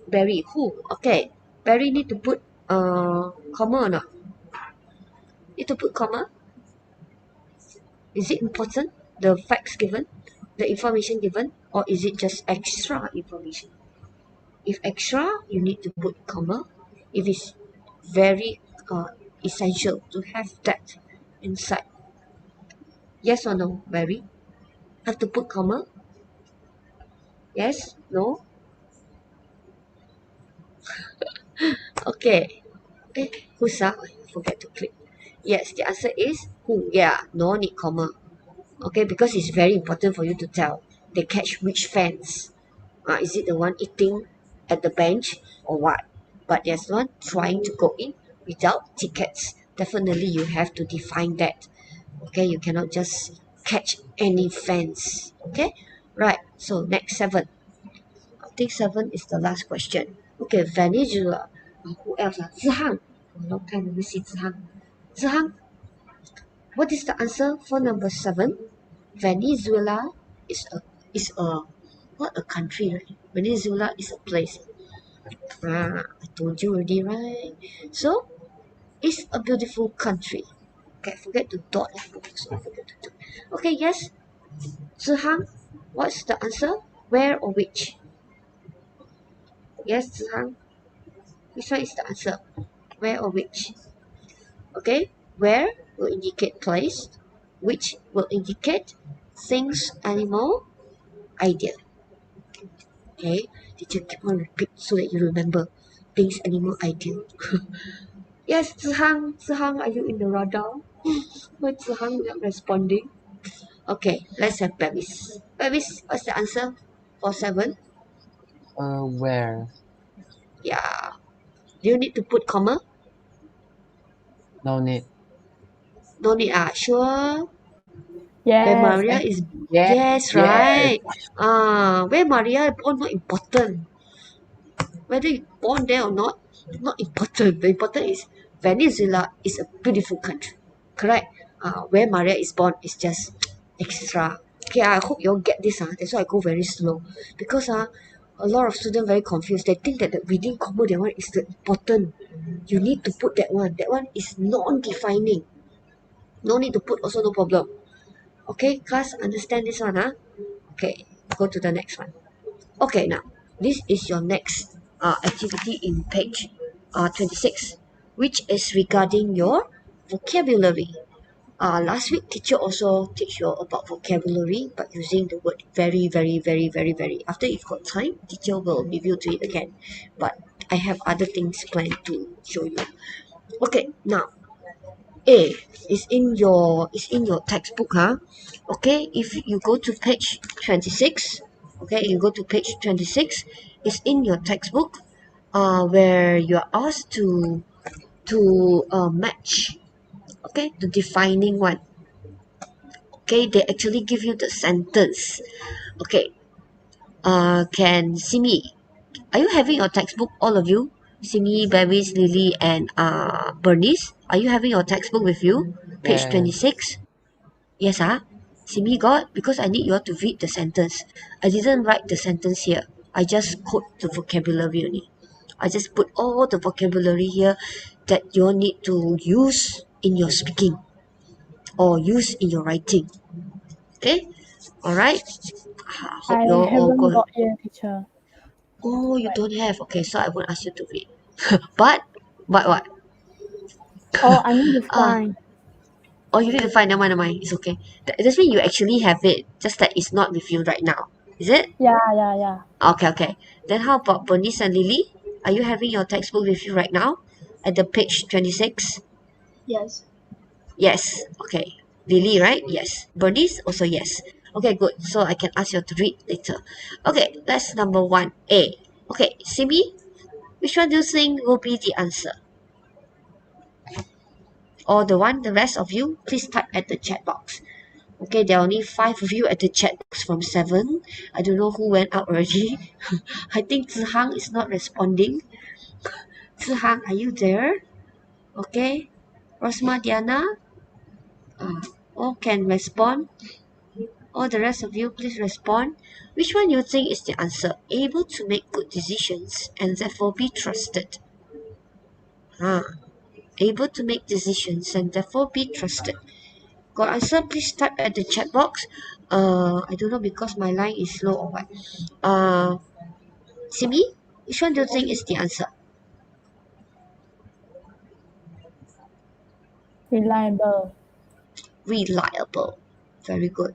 Barry, who? Okay. Barry need to put comma or not? Need to put comma? Is it important? The facts given? The information given? Or is it just extra information? If extra, you need to put comma. If it's very essential to have that inside. Yes or no, Barry? Have to put comma? Yes? No? Okay. Who's up? I forget to click. Yes, the answer is who. Yeah, no need comma. Okay, because it's very important for you to tell. They catch which fans. Is it the one eating at the bench or what? But there's one trying to go in without tickets. Definitely you have to define that. Okay, you cannot just catch any fans. Okay, right. So next 7. I think 7 is the last question. Okay, Venezuela. Who else? Zihang. Long time never see Zihang. Zihang, what is the answer for number 7? Venezuela is a not a country, right? Venezuela is a place. I told you already, right? So it's a beautiful country. Okay, forget to dot. So forget to dot. Okay, yes. Zihang, what's the answer? Where or which? Yes, Zihang. Which one is the answer? Where or which? Okay, where will indicate place. which will indicate things, animal, idea. Okay, teacher keep on repeat so that you remember things, animal, idea. Yes, Zihang, are you in the radar? Why Zihang not responding? Okay, let's have Bevis. Bevis, what's the answer for 7? Where? Yeah. Do you need to put comma? No need. No need. Sure. Where Yes, Maria is. Yes, Yes, yes. right. Where Maria born not important. Whether you born there or not important. The important is Venezuela is a beautiful country. Correct. Where Maria is born is just extra. Okay, I hope you all get this. That's why I go very slow. Because a lot of students very confused. They think that the reading comma that one is the important. You need to put that one. That one is non-defining. No need to put also no problem. Okay, class, understand this one, Okay, go to the next one. Okay, now, this is your next activity in page 26, which is regarding your vocabulary. Last week, teacher also teach you about vocabulary, but using the word very, very, very, very, very. After you've got time, teacher will review to it again. But I have other things planned to show you. Okay, now A is in your textbook, Okay, if you go to page 26, okay, you go to page 26, it's in your textbook, where you're asked to match, okay, the defining one. Okay, they actually give you the sentence. Okay, can Simi, are you having your textbook, all of you? Simi, Bevis, Lily, and Bernice, are you having your textbook with you? Page Yes. 26. Yes, Simi got, because I need you all to read the sentence. I didn't write the sentence here. I just quote the vocabulary only. I just put all the vocabulary here that you all need to use in your speaking or use in your writing. Okay? Alright? Hope I you all haven't go. got here, teacher. Oh, you don't have. Okay, so I won't ask you to read. But what? Oh, I need to Ah, find. you need to find. Never mind. It's okay. That doesn't mean you actually have it. Just that it's not with you right now. Is it? Yeah. Okay, okay. Then how about Bernice and Lily? Are you having your textbook with you right now? At the page 26? Yes. Yes. Okay. Lily, right? Yes. Bernice, also yes. Okay, good. So I can ask you to read later. Okay, that's number 1A. Okay, Simi, which one do you think will be the answer? Or the rest of you, please type at the chat box. Okay, there are only 5 of you at the chat box from 7. I don't know who went out already. I think Zihang is not responding. Zihang, are you there? Okay. Rosma, Diana, all can respond. All the rest of you, please respond. Which one you think is the answer? Able to make good decisions and therefore be trusted. Ah, able to make decisions and therefore be trusted. Got answer? Please type at the chat box. I don't know because my line is slow or what. Simi, which one do you think is the answer? Reliable. Reliable. Very good.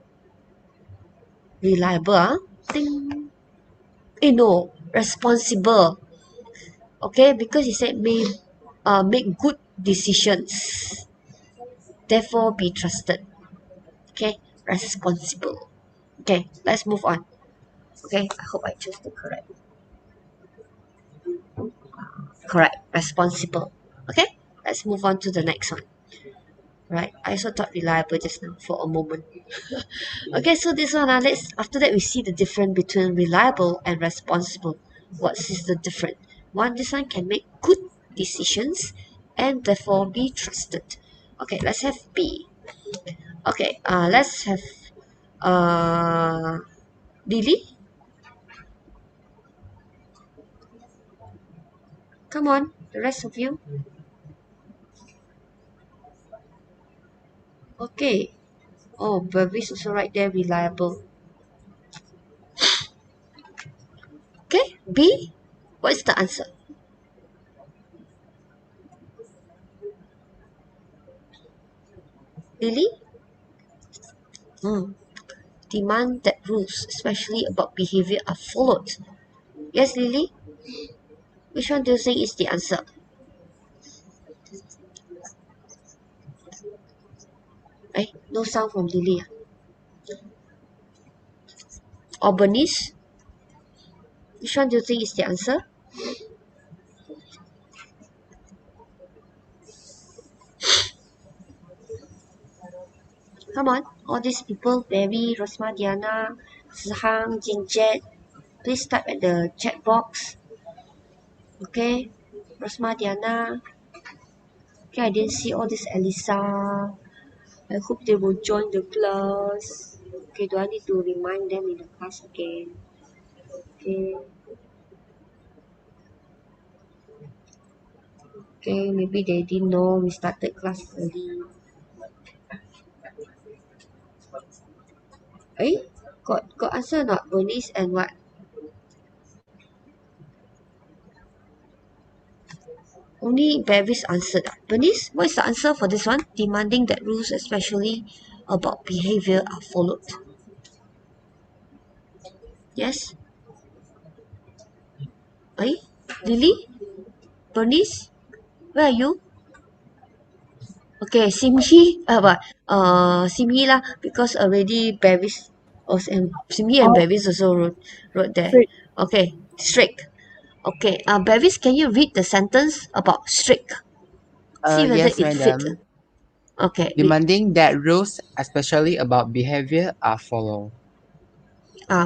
Reliable, Ding. No. Responsible. Okay, because he said make good decisions, therefore be trusted. Okay, responsible. Okay, let's move on. Okay, I hope I chose the correct responsible. Okay, let's move on to the next one. Right, I also thought reliable just now for a moment. Okay, so this one, let's after that we see the difference between reliable and responsible. What is the difference? This one can make good decisions and therefore be trusted. Okay, let's have B. Okay, let's have uh Lily. Come on, the rest of you. Okay. Oh, Burberry's also right there, reliable. Okay, B. What is the answer? Lily? Demand that rules, especially about behavior, are followed. Yes, Lily? Which one do you think is the answer? No sound from Lily. Or Bernice? Which one do you think is the answer? Come on, all these people, Barry, Rosma, Diana, Zhang, Jinjet, please type at the chat box. Okay, Rosma, Diana. Okay, I didn't see all this Elisa. I hope they will join the class. Okay, do I need to remind them in the class again? Okay. Okay, maybe they didn't know we started class early. Eh? Got answer or not? Bernice and what? Only Bevis answered. Bernice, what is the answer for this one? Demanding that rules, especially about behavior, are followed. Yes? Eh? Lily? Bernice? Where are you? Okay, Simhi, Simhi lah, because already Bevis was and Simhi and Oh, Bevis also wrote there. strict. Okay, strict. Okay, Bevis, can you read the sentence about strict? See whether Yes, it fit. madam. Okay, read. Demanding that rules, especially about behavior, are followed.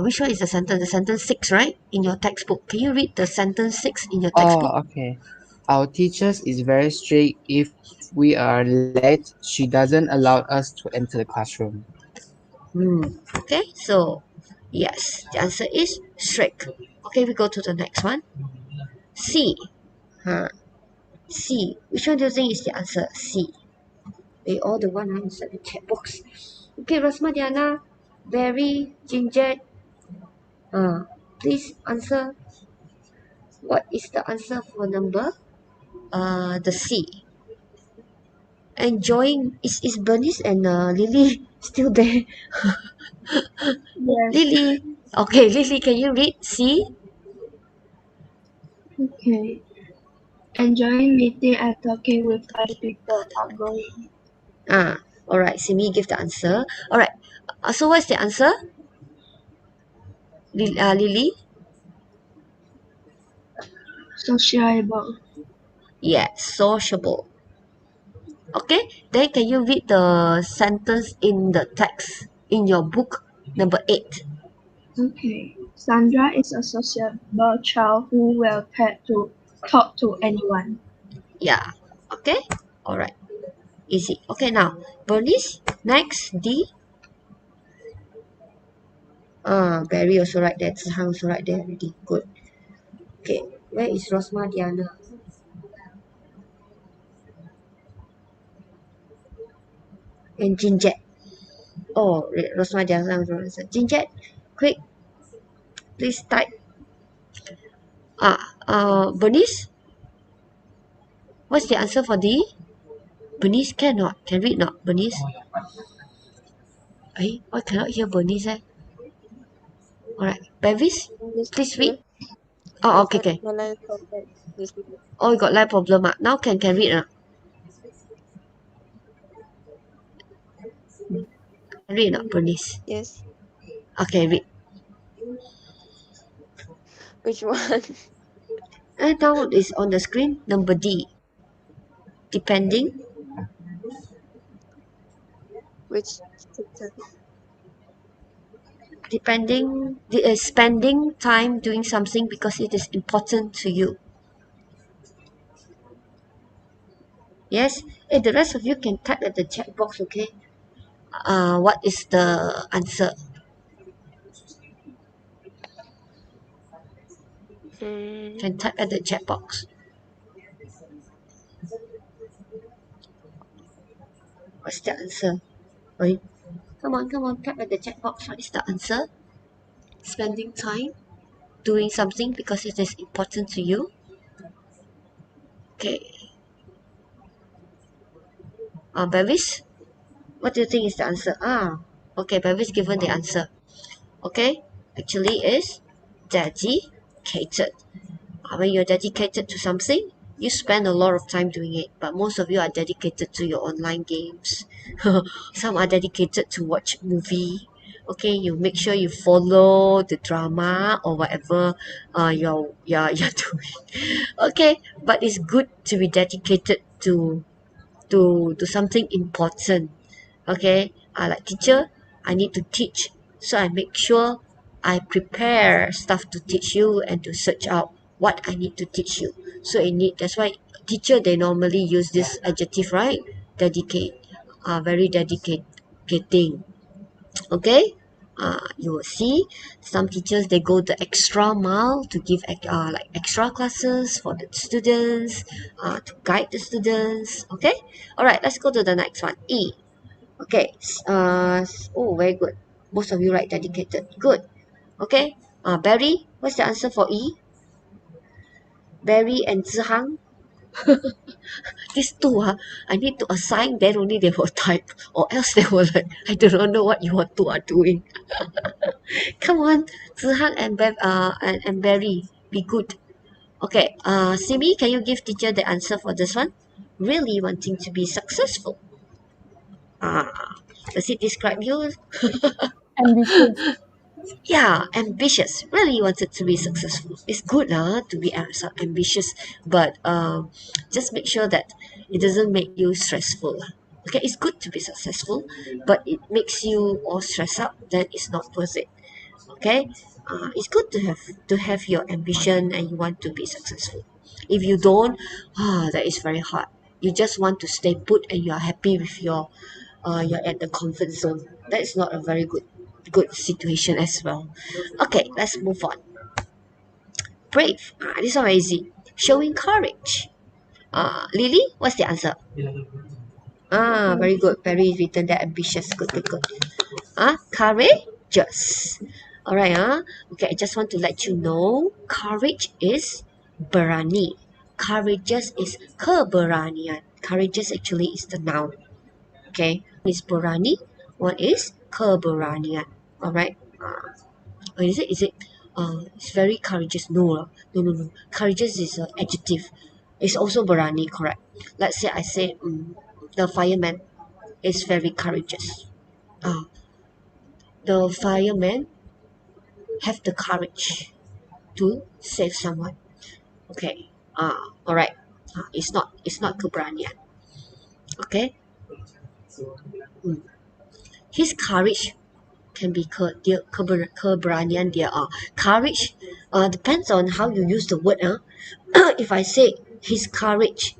Which one is the sentence? The sentence 6, right? In your textbook. Can you read the sentence 6 in your textbook? Oh, okay. Our teachers is very strict. If we are late, she doesn't allow us to enter the classroom. Okay, so yes, the answer is strict. Okay, we go to the next one. C. C. Which one do you think is the answer? C. They all the one inside the chat box. Okay, Rosma, Diana, Barry, Ginger. Please answer. What is the answer for number? The C. Enjoying is Bernice and Lily still there? Yes. Lily. Okay, Lily, can you read C? Okay. Enjoying meeting and talking with other people, outgoing. Alright, Simi give the answer. Alright, so what's the answer? Lily? Sociable. Yeah, sociable. Okay, then can you read the sentence in the text in your book number 8? Okay. Sandra is a sociable child who will talk to anyone. Yeah, okay, alright, easy. Okay, now, Bernice, next, D. Barry also right there, Zihang also right there already. Good. Okay, where is Rosma Diana? And Jinjet. Oh, Rosma Diana. Jinjet, quick, please type. Bernice, what's the answer for D? Bernice cannot. Can read not, Bernice? Why cannot hear Bernice Alright. Bevis, This please read. year, Oh, I okay, got okay. my life problem this year. Oh, you got line problem. Now can read. Can read not, Bernice? Yes. Okay, read. Which one? And now is on the screen. Number D. Depending. Which sentence? Spending time doing something because it is important to you. Yes? The rest of you can type at the chat box, okay? What is the answer? Hmm. Can type at the chat box. What's the answer? Right? Come on, type at the chat box. What is the answer? Spending time doing something because it is important to you. Okay. Bevis, what do you think is the answer? Okay, Bevis given the answer. Okay, actually is dedicated. When you're dedicated to something, you spend a lot of time doing it. But most of you are dedicated to your online games. Some are dedicated to watch movie. Okay, you make sure you follow the drama or whatever you're doing. Okay, but it's good to be dedicated to something important. Okay, like teacher, I need to teach, so I make sure I prepare stuff to teach you and to search out what I need to teach you. So that's why teacher, they normally use this adjective, right? Dedicate, very dedicating. Okay, you will see some teachers, they go the extra mile to give like extra classes for the students, to guide the students. Okay, all right, let's go to the next one. E. Okay, oh, very good. Most of you write dedicated. Good. Okay, Barry, what's the answer for E? Barry and Zihang. These two, I need to assign, then only they will type, or else they will like, I do not know what you all two are doing. Come on, Zihang and Barry, be good. Okay, Simi, can you give teacher the answer for this one? Really wanting to be successful. Does it describe you? Ambitious. Yeah, ambitious. Really wanted to be successful. It's good to be ambitious, but just make sure that it doesn't make you stressful. Okay, it's good to be successful, but it makes you all stressed out. Then it's not worth it. Okay, it's good to have your ambition and you want to be successful. If you don't, that is very hard. You just want to stay put and you are happy with you're at the comfort zone. That is not a very good situation as well. Okay, let's move on. Brave. This one very easy. Showing courage. Lily, what's the answer? Very good. Very written that ambitious. Good. Courageous. Alright, okay, I just want to let you know courage is berani. Courageous is keberanian. Courageous actually is the noun. Okay, one is berani, one is keberanian. Alright. Is it it's very courageous? No. Courageous is an adjective. It's also berani, correct? Let's say I say the fireman is very courageous. The fireman have the courage to save someone. Okay. All right. It's not keberanian. Okay. His courage can be keberanian. There are courage. Depends on how you use the word. If I say his courage,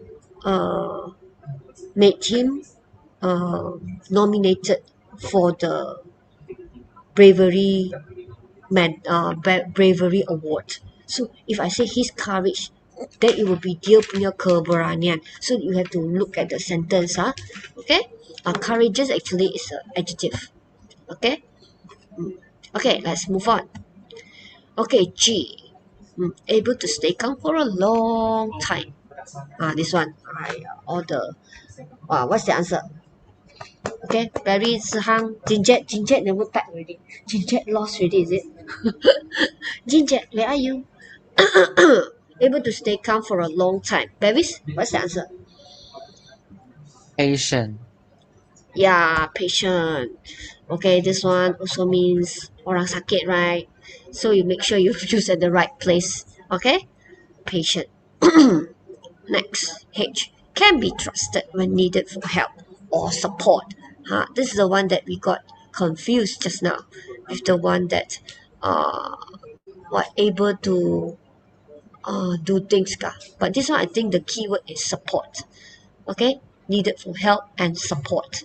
made him nominated for the bravery bravery award. So if I say his courage, then it will be dia punya keberanian. So you have to look at the sentence. Okay. Courageous actually is an adjective. Okay. Okay, let's move on. Okay, G. Able to stay calm for a long time. This one. All the. What's the answer? Okay, Barry, Zihang, Jinjet never type already. Jinjet lost already, is it? Jinjet, where are you? Able to stay calm for a long time. Bevis, what's the answer? Patient. Yeah, patient. Okay, this one also means orang sakit, right? So you make sure you choose at the right place. Okay, patient. Next, H. Can be trusted when needed for help or support. This is the one that we got confused just now with the one that uh were able to do things. But this one I think the keyword is support. Okay, needed for help and support.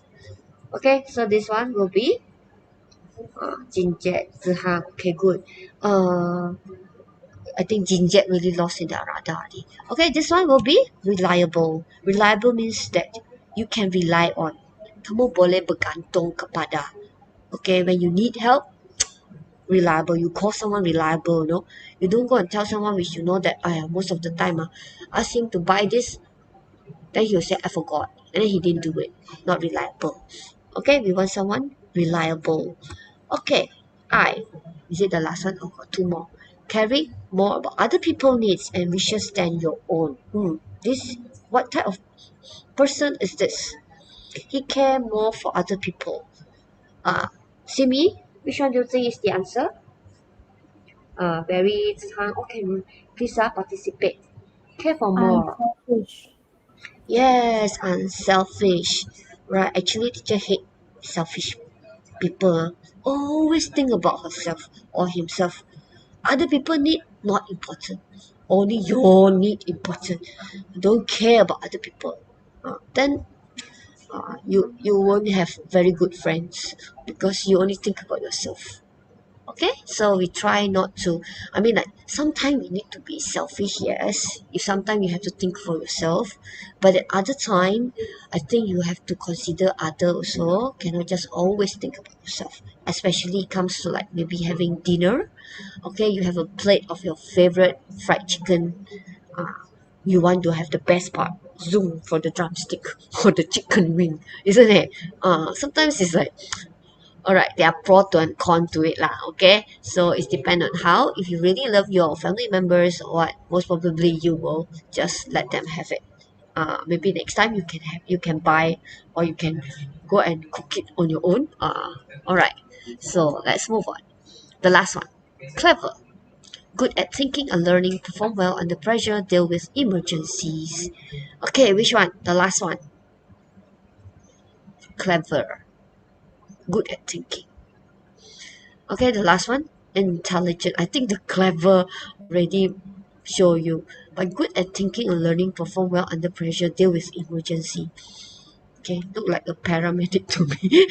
Okay, so this one will be Jinjet, Zihang. Okay, good. I think Jinjet really lost in the radar already. Okay, this one will be reliable. Reliable means that you can rely on. Kamu boleh bergantung kepada. Okay, when you need help, reliable. You call someone reliable, You don't go and tell someone which you know that most of the time ask him to buy this, then he'll say I forgot. And then he didn't do it. Not reliable. Okay, we want someone reliable. Okay, I. Is it the last one? Oh, got two more. Caring more about other people's needs and wishes than your own. This, what type of person is this? He care more for other people. Simi, which one do you think is the answer? Very okay. Please participate. Care for I'm more. selfish. Yes, unselfish. Right. Actually, teacher hate selfish people. Always think about herself or himself. Other people need not important. Only your need important. Don't care about other people. Then you won't have very good friends because you only think about yourself. Okay, so we try not to. I mean, like sometimes we need to be selfish. Yes, if sometimes you have to think for yourself, but at other time, I think you have to consider other also. Cannot just always think about yourself. Especially it comes to like maybe having dinner. Okay, you have a plate of your favorite fried chicken. You want to have the best part. Zoom for the drumstick or the chicken wing, isn't it? Sometimes it's like alright, there are pro and con to it lah, okay? So it's depend on how. If you really love your family members or what, most probably you will just let them have it. Maybe next time you can buy or you can go and cook it on your own. Alright. So let's move on. The last one. Clever. Good at thinking and learning, perform well under pressure, deal with emergencies. Okay, which one? The last one. Clever. Good at thinking. Okay, the last one, intelligent. I think the clever already show you. But good at thinking and learning, perform well under pressure, deal with emergency. Okay, look like a paramedic to me.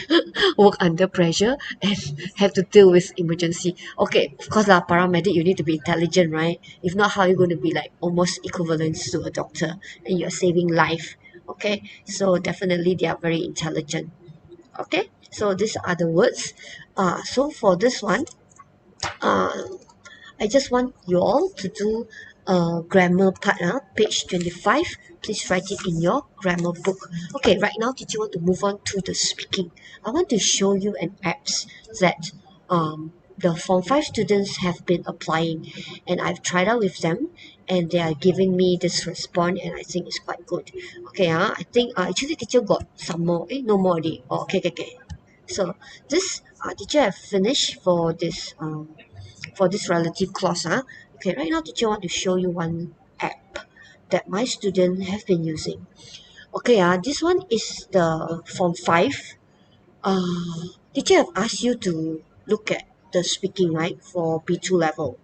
Work under pressure and have to deal with emergency. Okay, of course lah, paramedic you need to be intelligent, right? If not, how are you going to be like almost equivalent to a doctor and you're saving life? Okay, so definitely they are very intelligent. Okay, so these are the words. So for this one, uh, I just want you all to do grammar part, page 25. Please write it in your grammar book. Okay, right now, teacher want to move on to the speaking. I want to show you an apps that the Form 5 students have been applying, and I've tried out with them, and they are giving me this response, and I think it's quite good. Okay, I think actually teacher got some more. No more already. Oh, okay. So this teacher have finished for this relative clause. Okay, right now teacher want to show you one app that my student have been using. Okay, this one is the Form 5. Teacher have asked you to look at the speaking, right, for B2 level.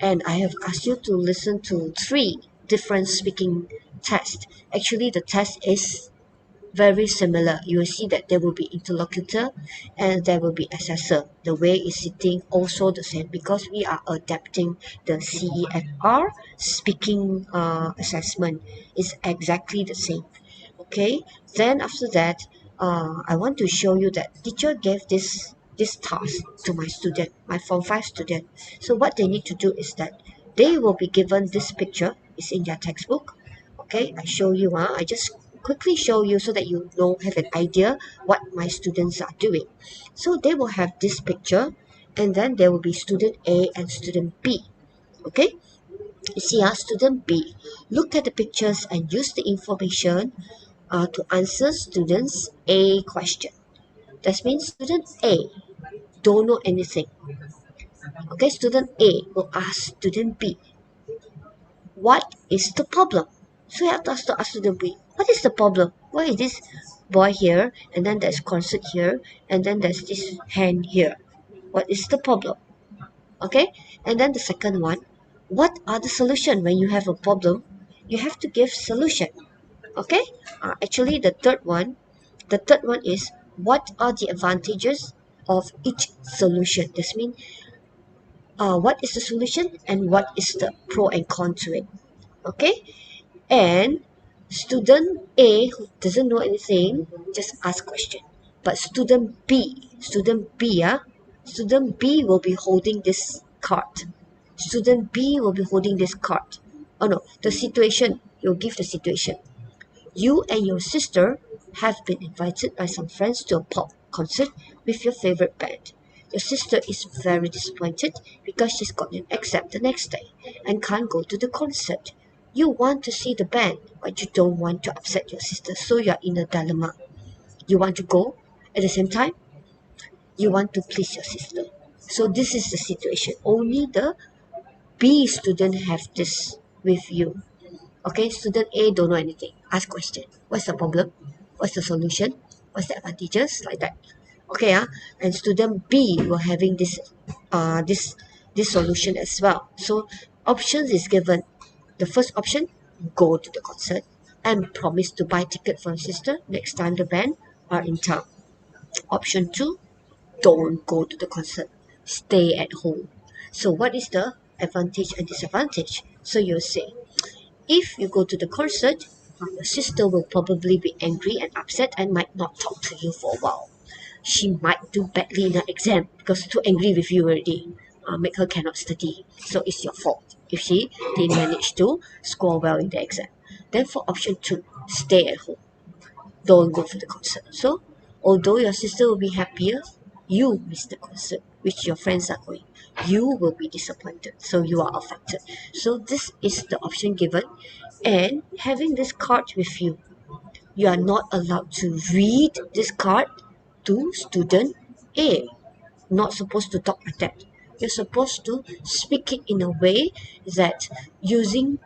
And I have asked you to listen to 3 different speaking tests. Actually, the test is very similar. You will see that there will be interlocutor and there will be assessor. The way is sitting also the same because we are adapting the CEFR speaking assessment is exactly the same. Okay, then after that, I want to show you that teacher gave this task to my student, my Form 5 student. So what they need to do is that they will be given this picture. It's in their textbook. Okay, I show you. I just quickly show you so that you know have an idea what my students are doing. So they will have this picture, and then there will be student A and student B. Okay, you see, student B, look at the pictures and use the information to answer students A question. That means student A don't know anything. Okay, student A will ask student B, what is the problem? So you have to ask student B, what is the problem? Why is this boy here, and then there's concert here, and then there's this hand here? What is the problem? Okay, and then the second one, what are the solution when you have a problem? You have to give solution. Okay, actually the third one is what are the advantages of each solution. This means what is the solution and what is the pro and con to it. Okay, and student A who doesn't know anything just ask question, but student B will be holding this card. Student B will be holding this card. Oh no, the situation, you'll give the situation. You and your sister have been invited by some friends to a pub. concert with your favorite band. Your sister is very disappointed because she's got an exam the next day and can't go to the concert. You want to see the band, but you don't want to upset your sister, so you're in a dilemma. You want to go, at the same time, you want to please your sister. So this is the situation. Only the B student have this with you. Okay, student A don't know anything. Ask question. What's the problem? What's the solution? What's the advantages? Like that. Okay, and student B will having this solution as well. So options is given. The first option, go to the concert and promise to buy ticket for your sister next time the band are in town. Option two, don't go to the concert. Stay at home. So what is the advantage and disadvantage? So you'll say, if you go to the concert, your sister will probably be angry and upset and might not talk to you for a while. She might do badly in her exam because too angry with you already. Make her cannot study. So it's your fault if she didn't manage to score well in the exam. Then for option two, stay at home. Don't go for the concert. So although your sister will be happier, you miss the concert, which your friends are going. You will be disappointed. So you are affected. So this is the option given. And having this card with you are not allowed to read this card to student A. Not supposed to talk like that. You're supposed to speak it in a way that using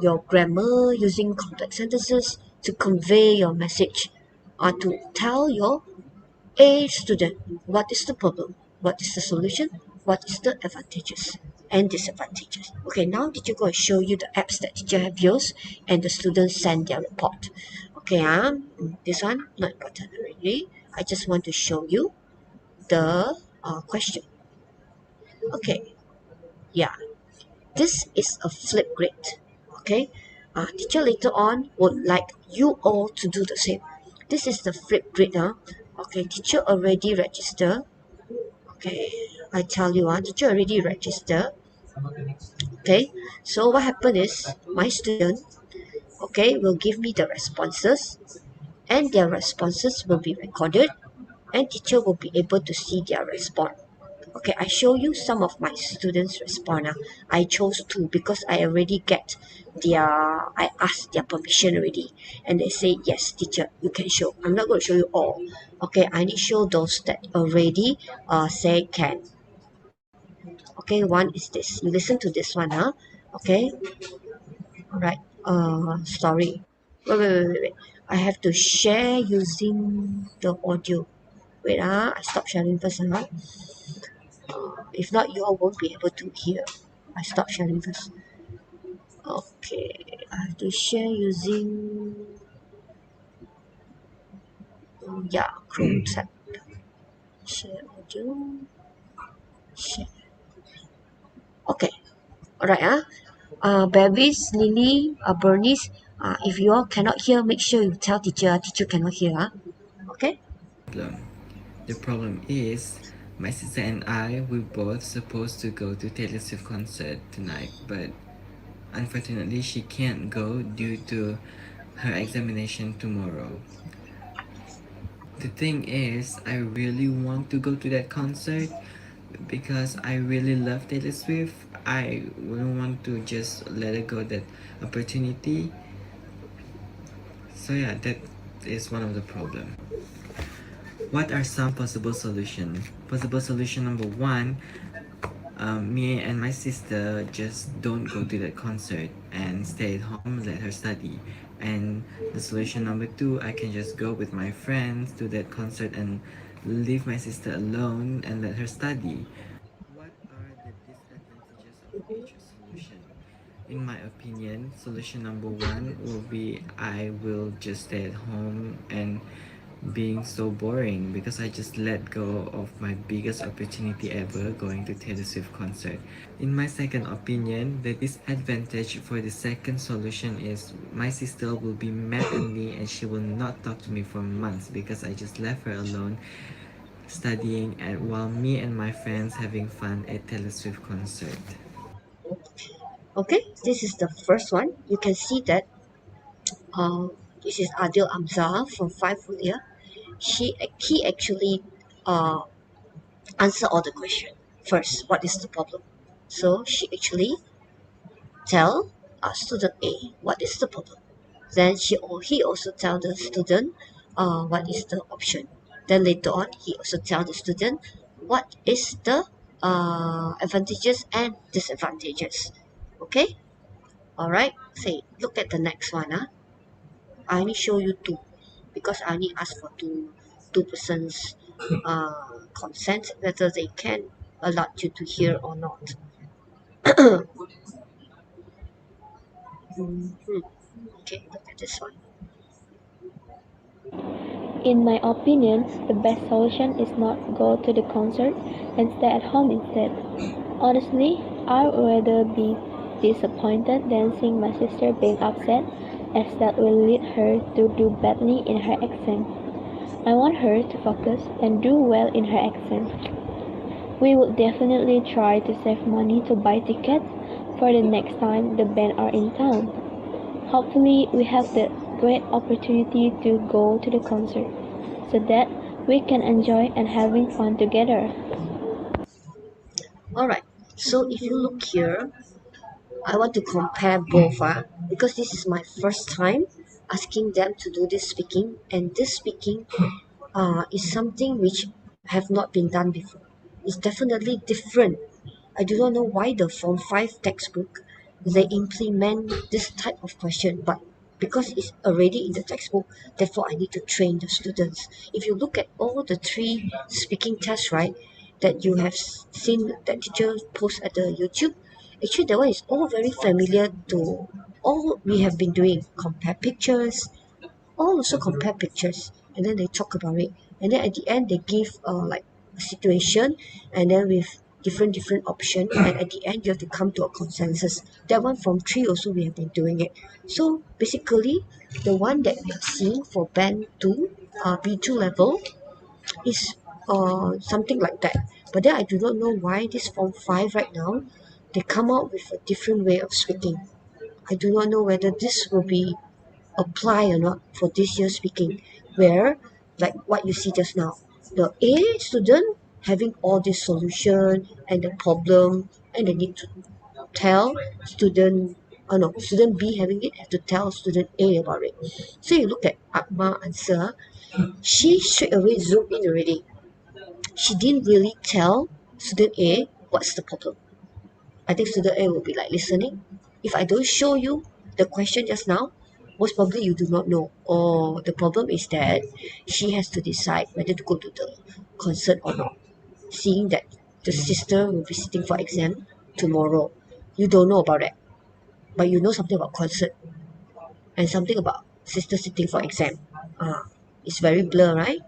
your grammar, using complex sentences to convey your message, or to tell your A student what is the problem, what is the solution, what is the advantages and disadvantages. Okay, now teacher going to show you the apps that teacher have used and the students send their report. Okay, this one not important already. I just want to show you the question. Okay, yeah, this is a flip grade. Okay, teacher later on would like you all to do the same. This is the flip grade. Okay, teacher already register. Okay, I tell you, teacher already register. Okay, so what happened is my student, okay, will give me the responses, and their responses will be recorded, and teacher will be able to see their response. Okay, I show you some of my students' response. I chose two because I already get I asked their permission already. And they say, yes, teacher, you can show. I'm not going to show you all. Okay, I need to show those that already say can. Okay, one is this. You listen to this one, Okay, alright. Sorry. Wait. I have to share using the audio. Wait, I stop sharing first, If not, you all won't be able to hear. I stop sharing first. Okay, I have to share using Chrome tab. Share audio. Share. Okay, alright. Bevis, Lily, Bernice. If you all cannot hear, make sure you tell teacher. Teacher cannot hear. Okay. Problem. The problem is my sister and I we both supposed to go to Taylor Swift concert tonight, but unfortunately she can't go due to her examination tomorrow. The thing is, I really want to go to that concert because I really love Taylor Swift. I wouldn't want to just let it go that opportunity. So yeah, that is one of the problem. What are some possible solutions? Possible solution number one, me and my sister just don't go to that concert and stay at home, let her study. And the solution number two, I can just go with my friends to that concert and leave my sister alone and let her study. What are the disadvantages of each solution? In my opinion, solution number one will be I will just stay at home and being so boring because I just let go of my biggest opportunity ever, going to Taylor Swift concert. In my second opinion, the disadvantage for the second solution is my sister will be mad at me and she will not talk to me for months because I just left her alone studying and while me and my friends having fun at Taylor Swift concert. Okay, this is the first one. You can see that this is Adil Amza from 5 Fulia, he actually answer all the question first. What is the problem? So she actually tell student A what is the problem. Then he also tell the student what is the option. Then later on he also tell the student what is the advantages and disadvantages. Okay, all right. Say look at the next one. I only show you two because I only ask for two persons consent whether they can allow you to hear or not. Mhm. Okay, look at this one. In my opinion, the best solution is not go to the concert and stay at home instead. Honestly, I'd rather be disappointed than seeing my sister being upset, as that will lead her to do badly in her exam. I want her to focus and do well in her exam. We would definitely try to save money to buy tickets for the next time the band are in town. Hopefully, we have the great opportunity to go to the concert so that we can enjoy and having fun together. All right. So if you look here, I want to compare both because this is my first time asking them to do this speaking, and this speaking is something which have not been done before. It's definitely different. I do not know why the Form 5 textbook they implement this type of question, but because it's already in the textbook, therefore I need to train the students. If you look at all the three speaking tests, right, that you have seen that teacher post at the YouTube, actually that one is all very familiar to all we have been doing. Compare pictures, all also compare pictures, and then they talk about it, and then at the end they give like a situation, and then with different option, and at the end you have to come to a consensus. That one from 3 also we have been doing it. So basically the one that we have seen for band 2 B2 level is something like that. But then I do not know why this form 5 right now they come out with a different way of speaking. I do not know whether this will be apply or not for this year speaking, where like what you see just now, the A student having all this solution and the problem, and they need to tell student no, student B having it have to tell student A about it. So you look at Akma answer, she straight away zoom in already. She didn't really tell student A what's the problem. I think student A will be like listening. If I don't show you the question just now, most probably you do not know. Or the problem is that she has to decide whether to go to the concert or not. Seeing that the sister will be sitting for exam tomorrow. You don't know about it, but you know something about concert and something about sister sitting for exam. It's very blur, right?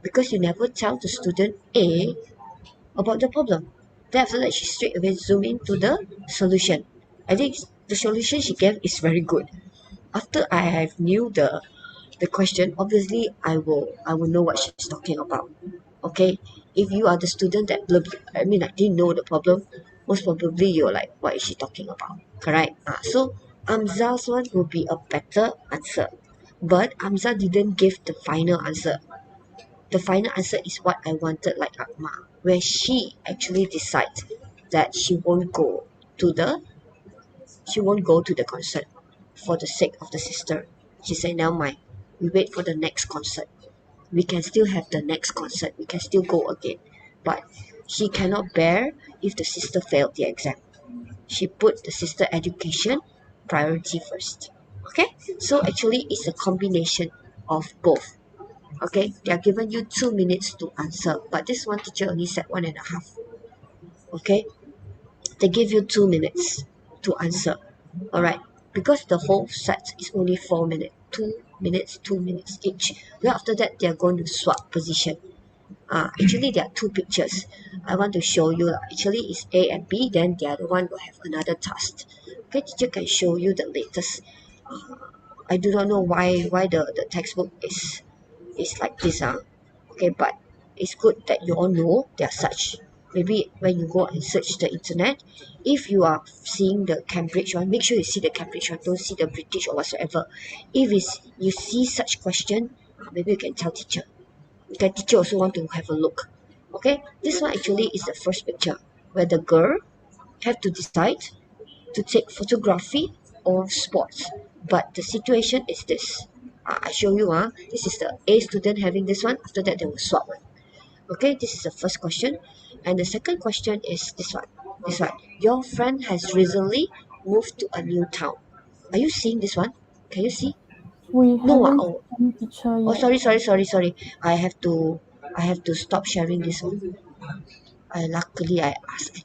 Because you never tell the student A about the problem. Then after that, she straight away zoom into the solution. I think the solution she gave is very good. After I have knew the question, obviously I will know what she's talking about. Okay, if you are the student that I mean I didn't know the problem, most probably you're like, what is she talking about? Correct? So Amza's one will be a better answer, but Amza didn't give the final answer. The final answer is what I wanted, like Akma, where she actually decides that she won't go to the concert for the sake of the sister. She said, "Never mind. We wait for the next concert. We can still have the next concert. We can still go again." But she cannot bear if the sister failed the exam. She put the sister education priority first. Okay, so actually it's a combination of both. Okay, they are given you 2 minutes to answer, but this one teacher only said 1.5. Okay, they give you 2 minutes to answer. All right, because the whole set is only 4 minutes, 2 minutes, 2 minutes each. Then after that, they are going to swap position. Actually, there are two pictures. I want to show you. Actually, it's A and B. Then the other one will have another task. Okay, teacher can show you the latest. I do not know why the textbook is like this. Okay, but it's good that you all know there are such. Maybe when you go and search the internet, if you are seeing the Cambridge one, make sure you see the Cambridge one, don't see the British or whatsoever. If it's you see such question, maybe you can tell teacher. Okay, teacher also want to have a look. Okay, this one actually is the first picture where the girl have to decide to take photography or sports. But the situation is this. I show you. This is the A student having this one. After that, they will swap one. Okay, this is the first question. And the second question is this one. This one. Your friend has recently moved to a new town. Are you seeing this one? Can you see? We No. haven't Oh, seen any picture oh, yet. sorry. I have to stop sharing this one. Luckily I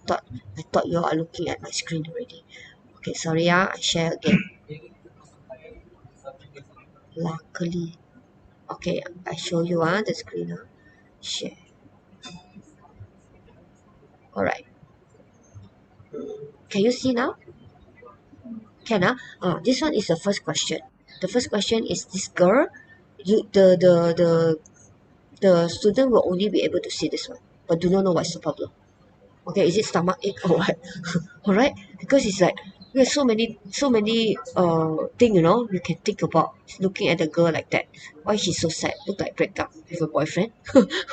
thought you are looking at my screen already. Okay, sorry. I share again. Luckily. Okay, I show you the screen. Share. Alright. Can you see now? Can this one is the first question. The first question is this girl. You the student will only be able to see this one, but do not know what's the problem. Okay, is it stomach ache or what? Alright, because it's like there's so many thing you can think about looking at the girl like that. Why she's so sad? Look like break up with a boyfriend.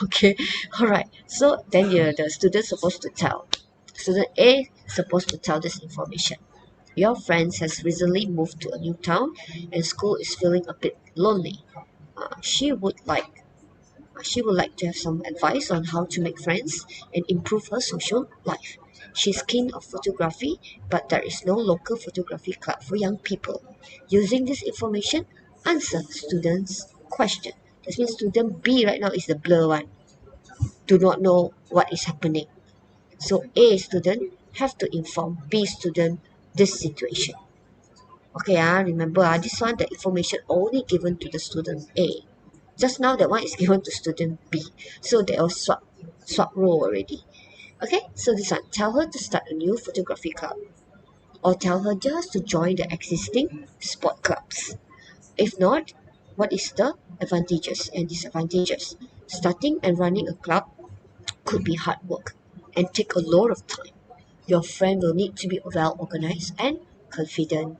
Okay, alright. So then the student supposed to tell. Student A supposed to tell this information. Your friend has recently moved to a new town and school is feeling a bit lonely. She would like to have some advice on how to make friends and improve her social life. She's keen of photography, but there is no local photography club for young people. Using this information, answer students' question. That means student B right now is the blur one. Do not know what is happening. So A student have to inform B student this situation. Okay, remember this one, the information only given to the student A. Just now that one is given to student B. So they all swap role already. Okay, so this one, tell her to start a new photography club. Or tell her just to join the existing sport clubs. If not, what is the advantages and disadvantages? Starting and running a club could be hard work and take a lot of time. Your friend will need to be well organized and confident.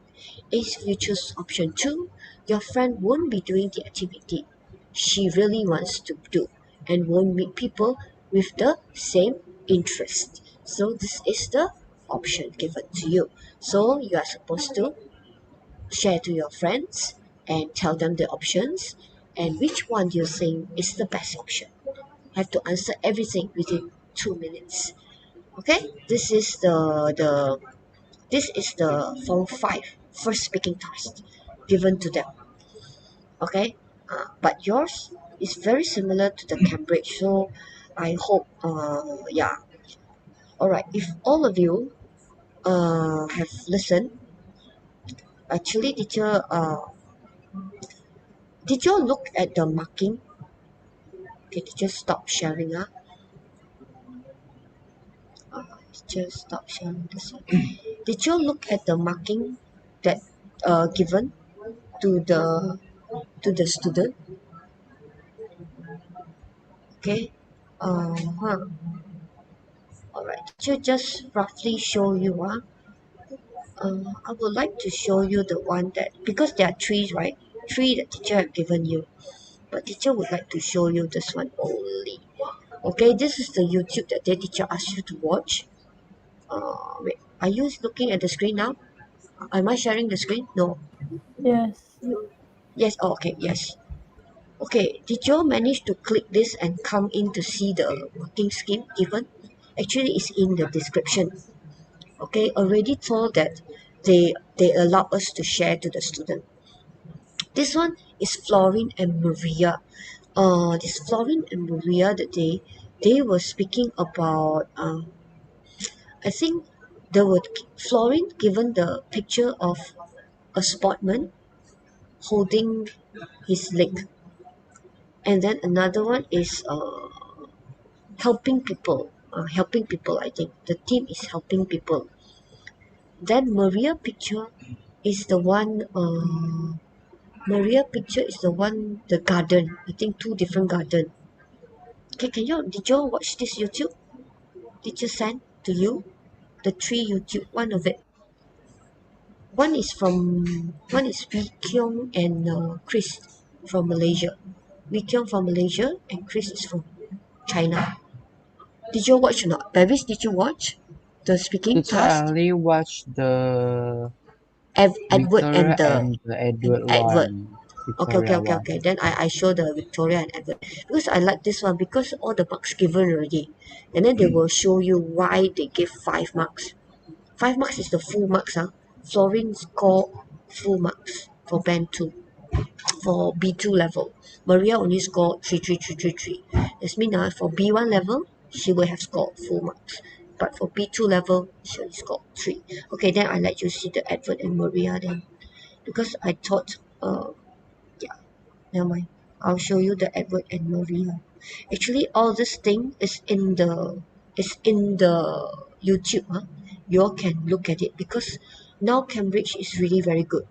If you choose option 2, your friend won't be doing the activity she really wants to do and won't meet people with the same interest. So this is the option given to you. So you are supposed to share to your friends and tell them the options and which one you think is the best option. Have to answer everything within 2 minutes. Okay, this is the form 5 first speaking task given to them. Okay, but yours is very similar to the Cambridge, so I hope yeah. All right, if all of you have listened, actually did you look at the marking? Okay, teacher stop sharing. Teacher stop sharing this one. Did you look at the marking that given to the student? Okay. Huh. Alright. Teacher just roughly show you. I would like to show you the one that because there are three, right? Three that teacher have given you, but teacher would like to show you this one only. Okay, this is the YouTube that the teacher asked you to watch. Wait, are you looking at the screen now? Am I sharing the screen? No. Yes. Yes. Oh, okay. Yes. Okay, did you manage to click this and come in to see the working scheme given? Actually, it's in the description. Okay, already told that they allow us to share to the student. This one is Florine and Maria. This Florine and Maria that they were speaking about. I think they were Florine given the picture of a sportsman holding his leg, and then another one is helping people. I think the team is helping people. Then Maria picture is the one, the garden. I think two different garden. Okay, did you watch this YouTube? Did you send to you the three YouTube? One of it. One is Wee Kyung and Chris from Malaysia. Wee Kiong from Malaysia, and Chris is from China. Did you watch or not? Babies, did you watch the speaking Teacher, I task? only watched the Edward Victoria and the and Edward Edward. one. Okay, okay, Victoria okay, one. okay. Then I show the Victoria and Edward because I like this one because all the marks given already, and then they will show you why they give 5 marks. 5 marks is the full marks. Florine score full marks for band 2 for B2 level. Maria only scored 33333. This means for B1 level, she will have scored full marks. But for B2 level, she only scored 3. Okay, then I let you see the Edward and Maria then. Because I thought, yeah, never mind. I'll show you the Edward and Maria. Actually, all this thing is in the YouTube. You all can look at it because now Cambridge is really very good.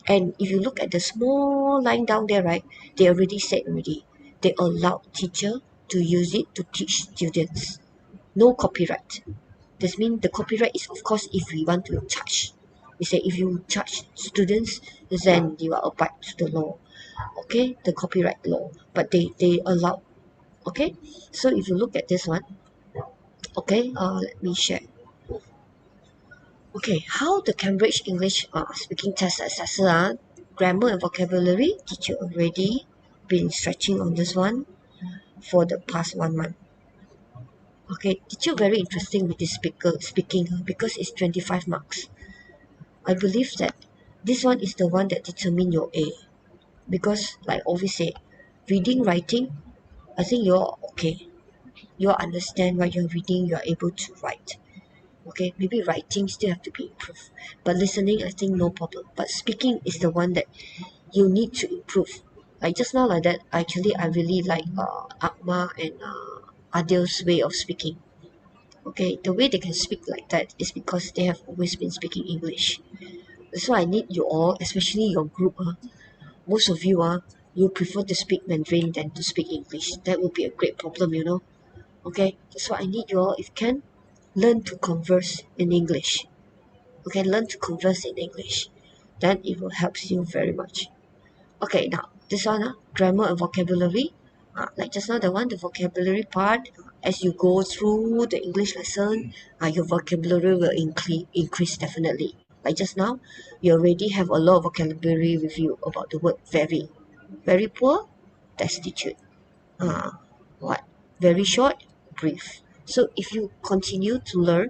And if you look at the small line down there, right, they already said already, they allow teacher to use it to teach students. No copyright. This means the copyright is of course if we want to charge. We say if you charge students, then you are abide to the law. Okay, the copyright law. But they allow. Okay, so if you look at this one, okay, let me share. Okay, how the Cambridge English speaking test assessor grammar and vocabulary teacher already been stretching on this one for the past 1 month. Okay, teacher very interesting with this speaking because it's 25 marks. I believe that this one is the one that determine your A because like always say, reading, writing, I think you're okay. You understand what you're reading, you're able to write. Okay, maybe writing still have to be improved, but listening I think no problem, but speaking is the one that you need to improve. Like just now like that, actually I really like Akma and Adil's way of speaking. Okay, the way they can speak like that is because they have always been speaking English. So I need you all, especially your group, most of you you prefer to speak Mandarin than to speak English. That would be a great problem. Okay, so I need you all, if you can, learn to converse in English. Okay, learn to converse in English. Then it will help you very much. Okay, now this one, grammar and vocabulary. Like just now, the one, the vocabulary part. As you go through the English lesson, your vocabulary will increase definitely. Like just now, you already have a lot of vocabulary with you about the word very. Very poor, destitute. Uh, what? Very short, brief. So if you continue to learn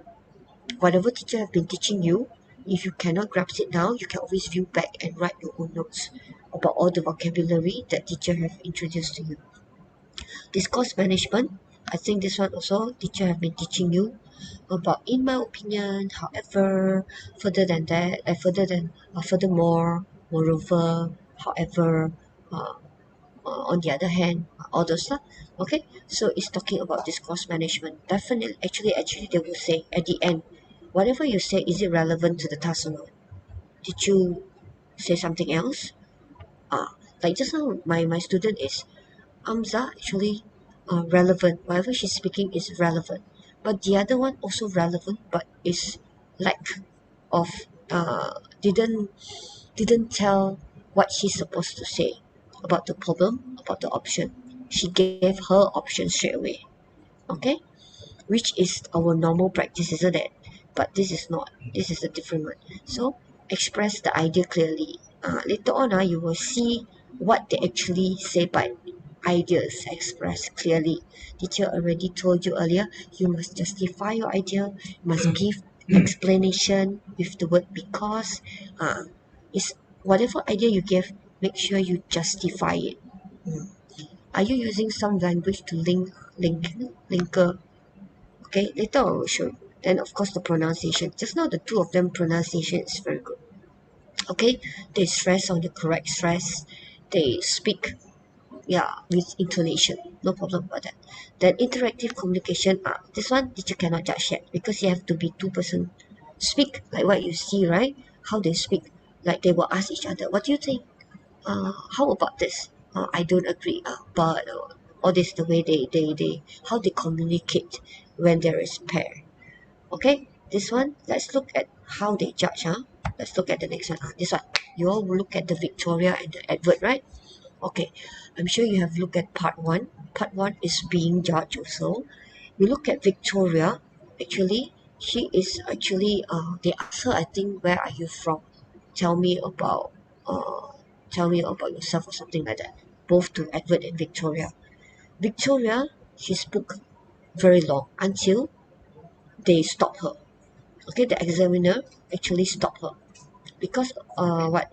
whatever teacher have been teaching you, if you cannot grasp it now, you can always view back and write your own notes about all the vocabulary that teacher have introduced to you. Discourse management, I think this one also teacher have been teaching you about in my opinion, however, further than that, furthermore, moreover, however, uh, on the other hand, all those stuff. Okay, so it's talking about discourse management. Definitely, actually, they will say at the end, whatever you say, is it relevant to the task or not? Did you say something else? Like just now, my student is Amza actually relevant. Whatever she's speaking is relevant, but the other one also relevant, but is lack of didn't tell what she's supposed to say about the problem, about the option. She gave her option straight away. Okay, which is our normal practice, isn't it? But this is not. This is a different one. So express the idea clearly. Later on, you will see what they actually say by ideas expressed clearly. Teacher already told you earlier, you must justify your idea, you must give explanation with the word because. Is whatever idea you give, make sure you justify it. Are you using some language to linker? Okay, later I will show you. Then of course the pronunciation. Just now the two of them pronunciation is very good. Okay, they stress on the correct stress. They speak, yeah, with intonation. No problem about that. Then interactive communication. This one teacher cannot judge yet because you have to be two-person speak like what you see, right? How they speak, like they will ask each other, "What do you think? How about this? I don't agree." But all this the way they how they communicate when there is pair. Okay, this one, let's look at how they judge. Let's look at the next one. This one, you all will look at the Victoria and the Edward, right? Okay, I'm sure you have looked at part 1. Part 1 is being judged also. You look at Victoria, actually, she is actually, they ask her, I think, where are you from? Tell me about, uh, tell me about yourself or something like that. Both to Edward and Victoria. Victoria, she spoke very long until they stopped her. Okay, the examiner actually stopped her because what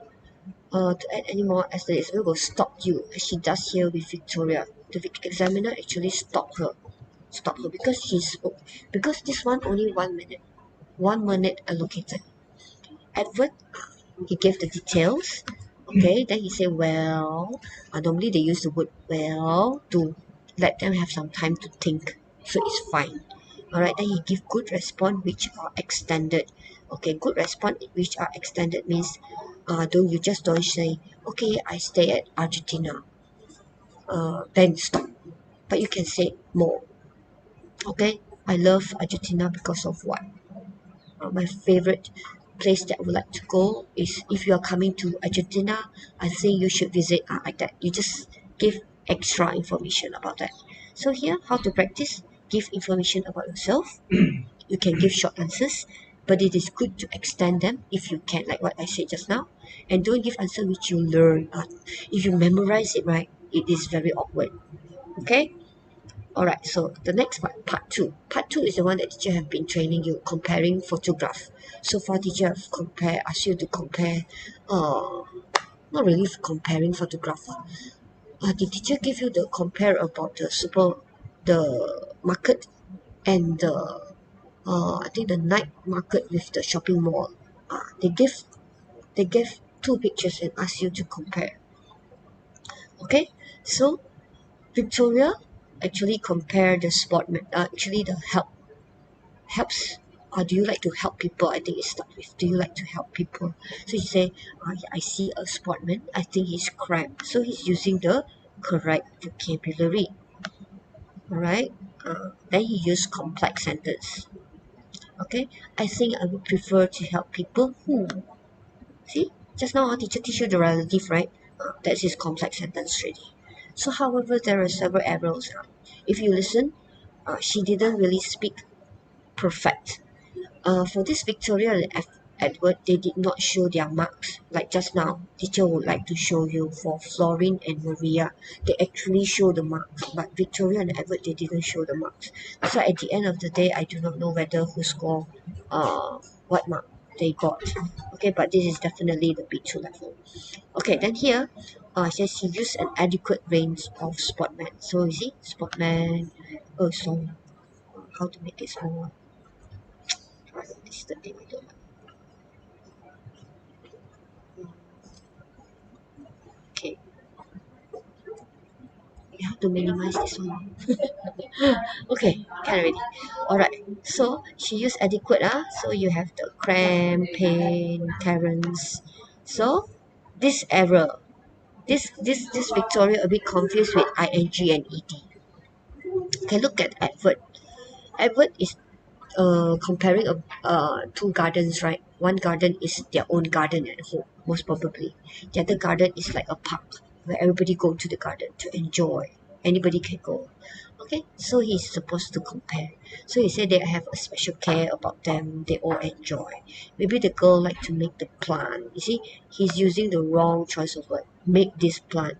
to add any more as the examiner will stop you as she does here with Victoria. The examiner actually stop her because she spoke, because this one only 1 minute allocated. Edward, he gave the details. Okay, then he said, well, normally they use the word well to let them have some time to think, so it's fine. All right, then he give good response which are extended. Okay, good response which are extended means, don't say, okay, I stay at Argentina, then stop, but you can say more. Okay, I love Argentina because of what? My favorite place that I would like to go is, if you are coming to Argentina, I think you should visit, like that. You just give extra information about that. So here, how to practice? Give information about yourself. You can give short answers, but it is good to extend them if you can, like what I said just now. And don't give answer which you learn. If you memorize it, right, it is very awkward. Okay. Alright, so the next part 2. Part 2 is the one that teacher have been training you, comparing photograph. So far, teacher have asked you to compare, not really comparing photograph. The teacher give you the compare about the market and the, I think the night market with the shopping mall. They give two pictures and ask you to compare. Okay, so Victoria actually compare the actually the helps, or do you like to help people? I think it starts with, do you like to help people? So you say, I see a sportman, I think he's cramped, so he's using the correct vocabulary. All right, then he used complex sentence. Okay, I think I would prefer to help people who, see, just now our teacher teach you the relative, right? That's his complex sentence already. So however, there are several errors. If you listen, she didn't really speak perfect. For this Victoria and Edward, they did not show their marks. Like just now, teacher would like to show you for Florine and Maria. They actually show the marks, but Victoria and Edward, they didn't show the marks. So at the end of the day, I do not know whether who scored what mark they got. Okay, but this is definitely the B2 level. Okay, then here, it says he used an adequate range of sportman. So you see, sportman, so how to make it smaller? This is the thing I don't like. Okay, you have to minimize this one. Okay, can already. Alright, so she used adequate. So you have the cramp, pain, Terence. So this error, this Victoria a bit confused with ing and ed. Okay, look at Edward. Edward is comparing two gardens, right? One garden is their own garden at home, most probably. The other garden is like a park where everybody go to the garden to enjoy. Anybody can go. Okay, so he's supposed to compare. So he said they have a special care about them. They all enjoy. Maybe the girl like to make the plant. You see, he's using the wrong choice of word. Make this plant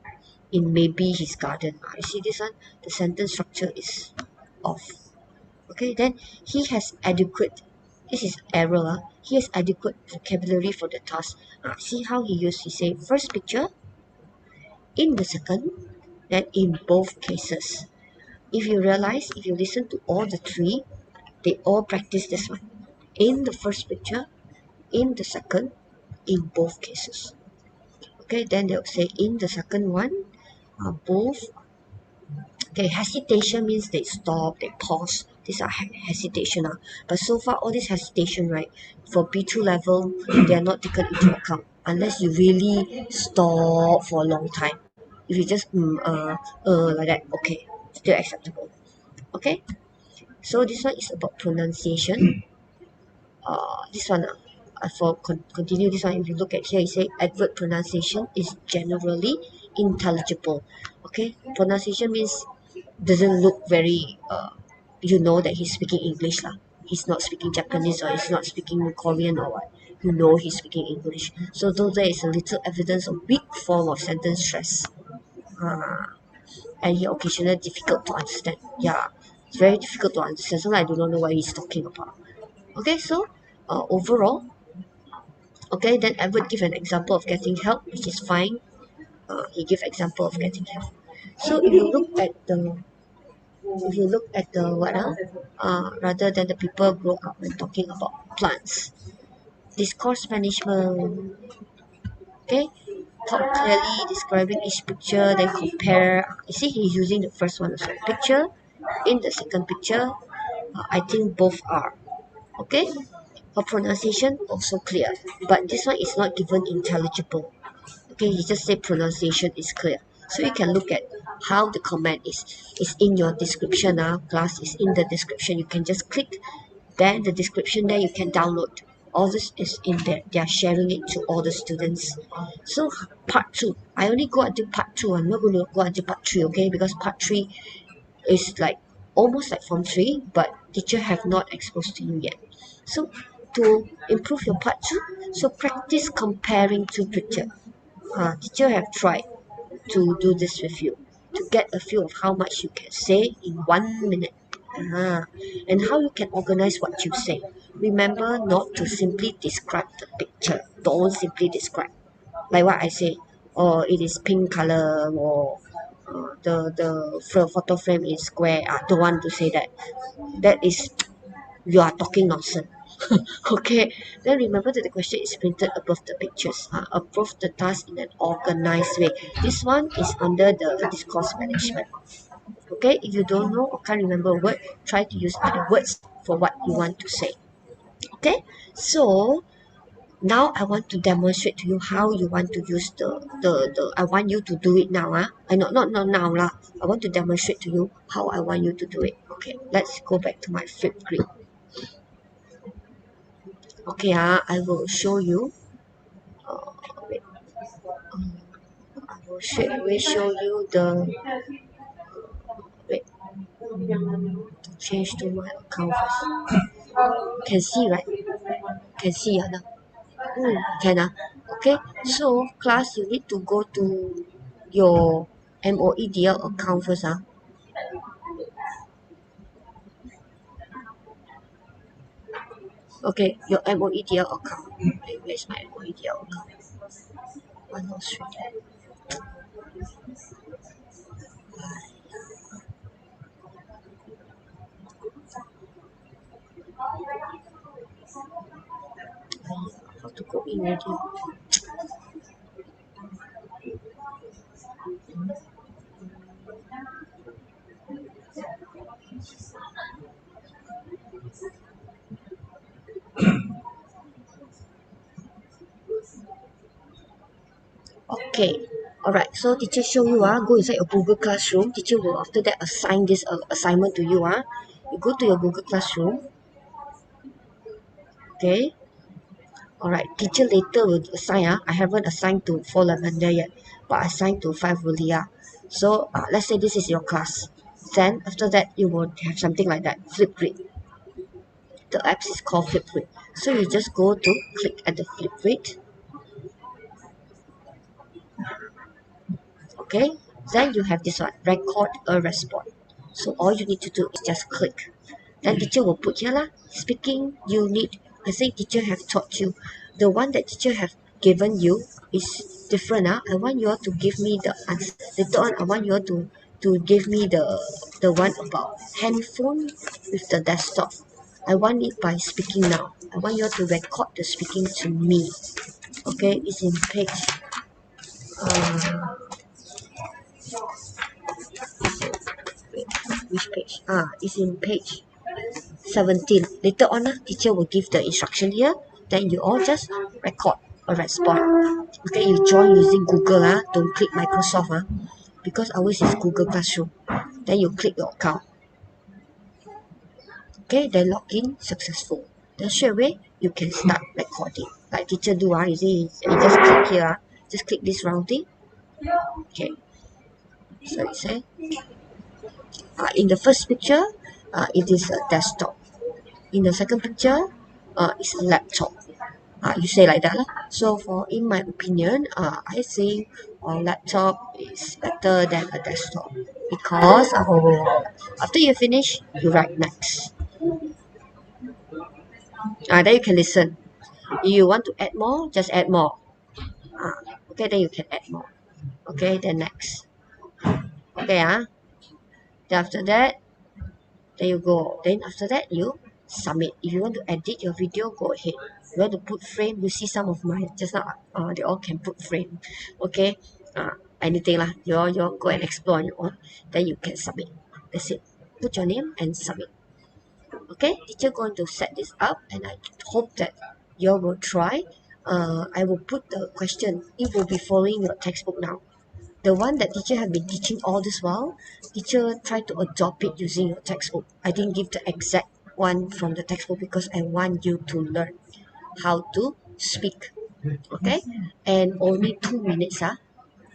in maybe his garden. You see this one? The sentence structure is off. Okay, then he has adequate, this is error, he has adequate vocabulary for the task. See how he used, he say first picture, in the second, then in both cases. If you realize, if you listen to all the three, they all practice this one. In the first picture, in the second, in both cases. Okay, then they'll say in the second one, both. Okay, hesitation means they stop, they pause. These are hesitation. But so far, all this hesitation, right, for B2 level, they are not taken into account unless you really stop for a long time. If you just like that, okay, still acceptable. Okay, so this one is about pronunciation. This one, for continue this one, if you look at here, you say adverb pronunciation is generally intelligible. Okay, pronunciation means doesn't look very you know that he's speaking English lah. He's not speaking Japanese or he's not speaking Korean or what. You know he's speaking English. So though there is a little evidence of weak form of sentence stress. And he occasionally difficult to understand. Yeah, it's very difficult to understand. So I do not know what he's talking about. Okay, so overall, okay, then Edward give an example of getting help, which is fine. He give example of getting help. So if you look at the what rather than the people grow up when talking about plants, discourse management. Okay, talk clearly, describing each picture, then compare. You see, he's using the first one as a picture. In the second picture, I think both are okay. Her pronunciation also clear, but this one is not given intelligible. Okay, you just say pronunciation is clear. So you can look at how the comment is in your description. Class is in the description. You can just click, then the description there you can download. All this is in there. They are sharing it to all the students. So part two, I only go until part two. I'm not going to go until part three, okay? Because part three is like almost like form three, but teacher have not exposed to you yet. So to improve your part two, so practice comparing two picture. Teacher have tried to do this with you to get a feel of how much you can say in 1 minute. And how you can organize what you say. Remember not to simply describe the picture. Don't simply describe. Like what I say, or it is pink color, or the photo frame is square. I don't want to say that. That is you are talking nonsense. Okay, then remember that the question is printed above the pictures. Approve the task in an organized way. This one is under the discourse management. Okay, if you don't know or can't remember a word, try to use other words for what you want to say. Okay, so now I want to demonstrate to you how you want to use the I want you to do it now. I not now lah. I want to demonstrate to you how I want you to do it. Okay, let's go back to my flip grid. Okay, I will show you. Wait. I will straight away show you the wait. Change to my account first. Can see right? Can see now. Can okay. So class, you need to go to your MOEDL account first. Okay, your MOEDL account. Okay, where's my MOEDL account? 103. How to go in already? Okay. Alright, so teacher show you go inside your Google Classroom. Teacher will after that assign this assignment to you. You go to your Google Classroom. Okay. Alright, teacher later will assign. I haven't assigned to 4 Lavender yet, but I assigned to 5 Rulia. So let's say this is your class. Then after that you will have something like that. Flip grid. The apps is called flip grid. So you just go to click at the flip grid. Okay, then you have this one, record a response. So all you need to do is just click. Then teacher will put here speaking unit. I think teacher have taught you. The one that teacher have given you is different. I want you all to give me the answer. Later on, I want you all to give me the one about handphone with the desktop. I want it by speaking now. I want you all to record the speaking to me. Okay, it's in page. Which page? It's in page 17. Later on, teacher will give the instruction here. Then you all just record a response. Okay, you join using Google. Don't click Microsoft. Because ours is Google Classroom. Then you click your account. Okay, then login successful. Then straight away, you can start recording. Like teacher do. You see, you just click here. Just click this round thing. Okay, so you say in the first picture, it is a desktop. In the second picture, it's a laptop. You say like that lah. So for in my opinion, I think a laptop is better than a desktop because after you finish, you write next. Then you can listen. If you want to add more, just add more. Okay, then you can add more. Okay, then next. Okay, then after that, then you go. Then after that, you submit. If you want to edit your video, go ahead. If you want to put frame, you see some of mine just now. They all can put frame. Okay, anything lah. You all go and explore on your own. Then you can submit. That's it. Put your name and submit. Okay, teacher going to set this up, and I hope that you all will try. I will put the question. It will be following your textbook now. The one that teacher have been teaching all this while, teacher try to adopt it using your textbook. I didn't give the exact one from the textbook because I want you to learn how to speak. Okay, and only 2 minutes.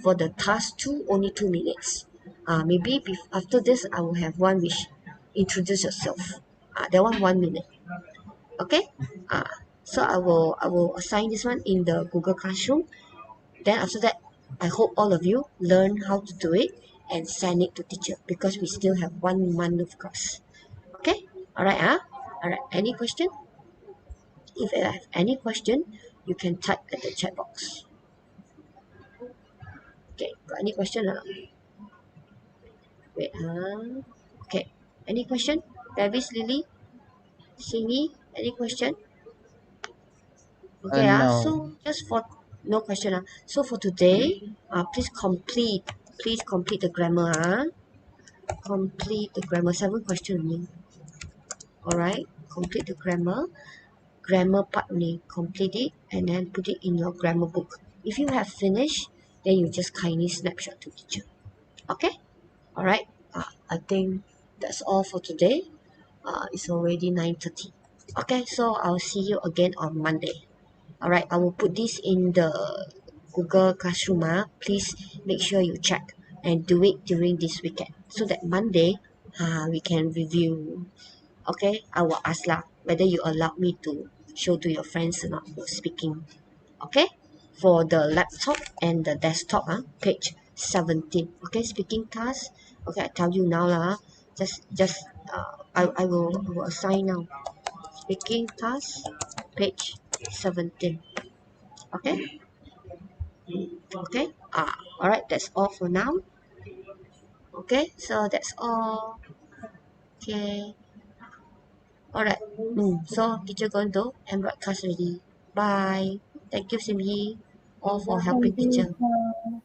For the task two, only 2 minutes. Maybe after this, I will have one which introduce yourself. That 1 minute. Okay. So I will assign this one in the Google Classroom. Then after that, I hope all of you learn how to do it and send it to teacher because we still have 1 month of class. Okay? Alright, Alright, any question? If you have any question, you can type at the chat box. Okay, got any question or not? Wait, okay. Any question? Davis, Lily, Singy, any question? Okay, No. so just for no question. So for today, please complete the grammar. Complete the grammar. 7 questions only. Alright, complete the grammar part only. Complete it and then put it in your grammar book. If you have finished, then you just kindly snapshot to teacher. Okay? Alright, I think that's all for today. It's already 9:30. Okay, so I'll see you again on Monday. Alright, I will put this in the Google Classroom. Please make sure you check and do it during this weekend so that Monday we can review. Okay, I will ask lah whether you allow me to show to your friends or not for speaking. Okay, for the laptop and the desktop, page 17. Okay, speaking task. Okay, I tell you now lah. Just I will assign now. Speaking task, page 17. Okay. Okay. All right. That's all for now. Okay. So that's all. Okay. All right. So teacher going to end broadcast already. Bye. Thank you, Simhi, all for helping Thank you, teacher. sir.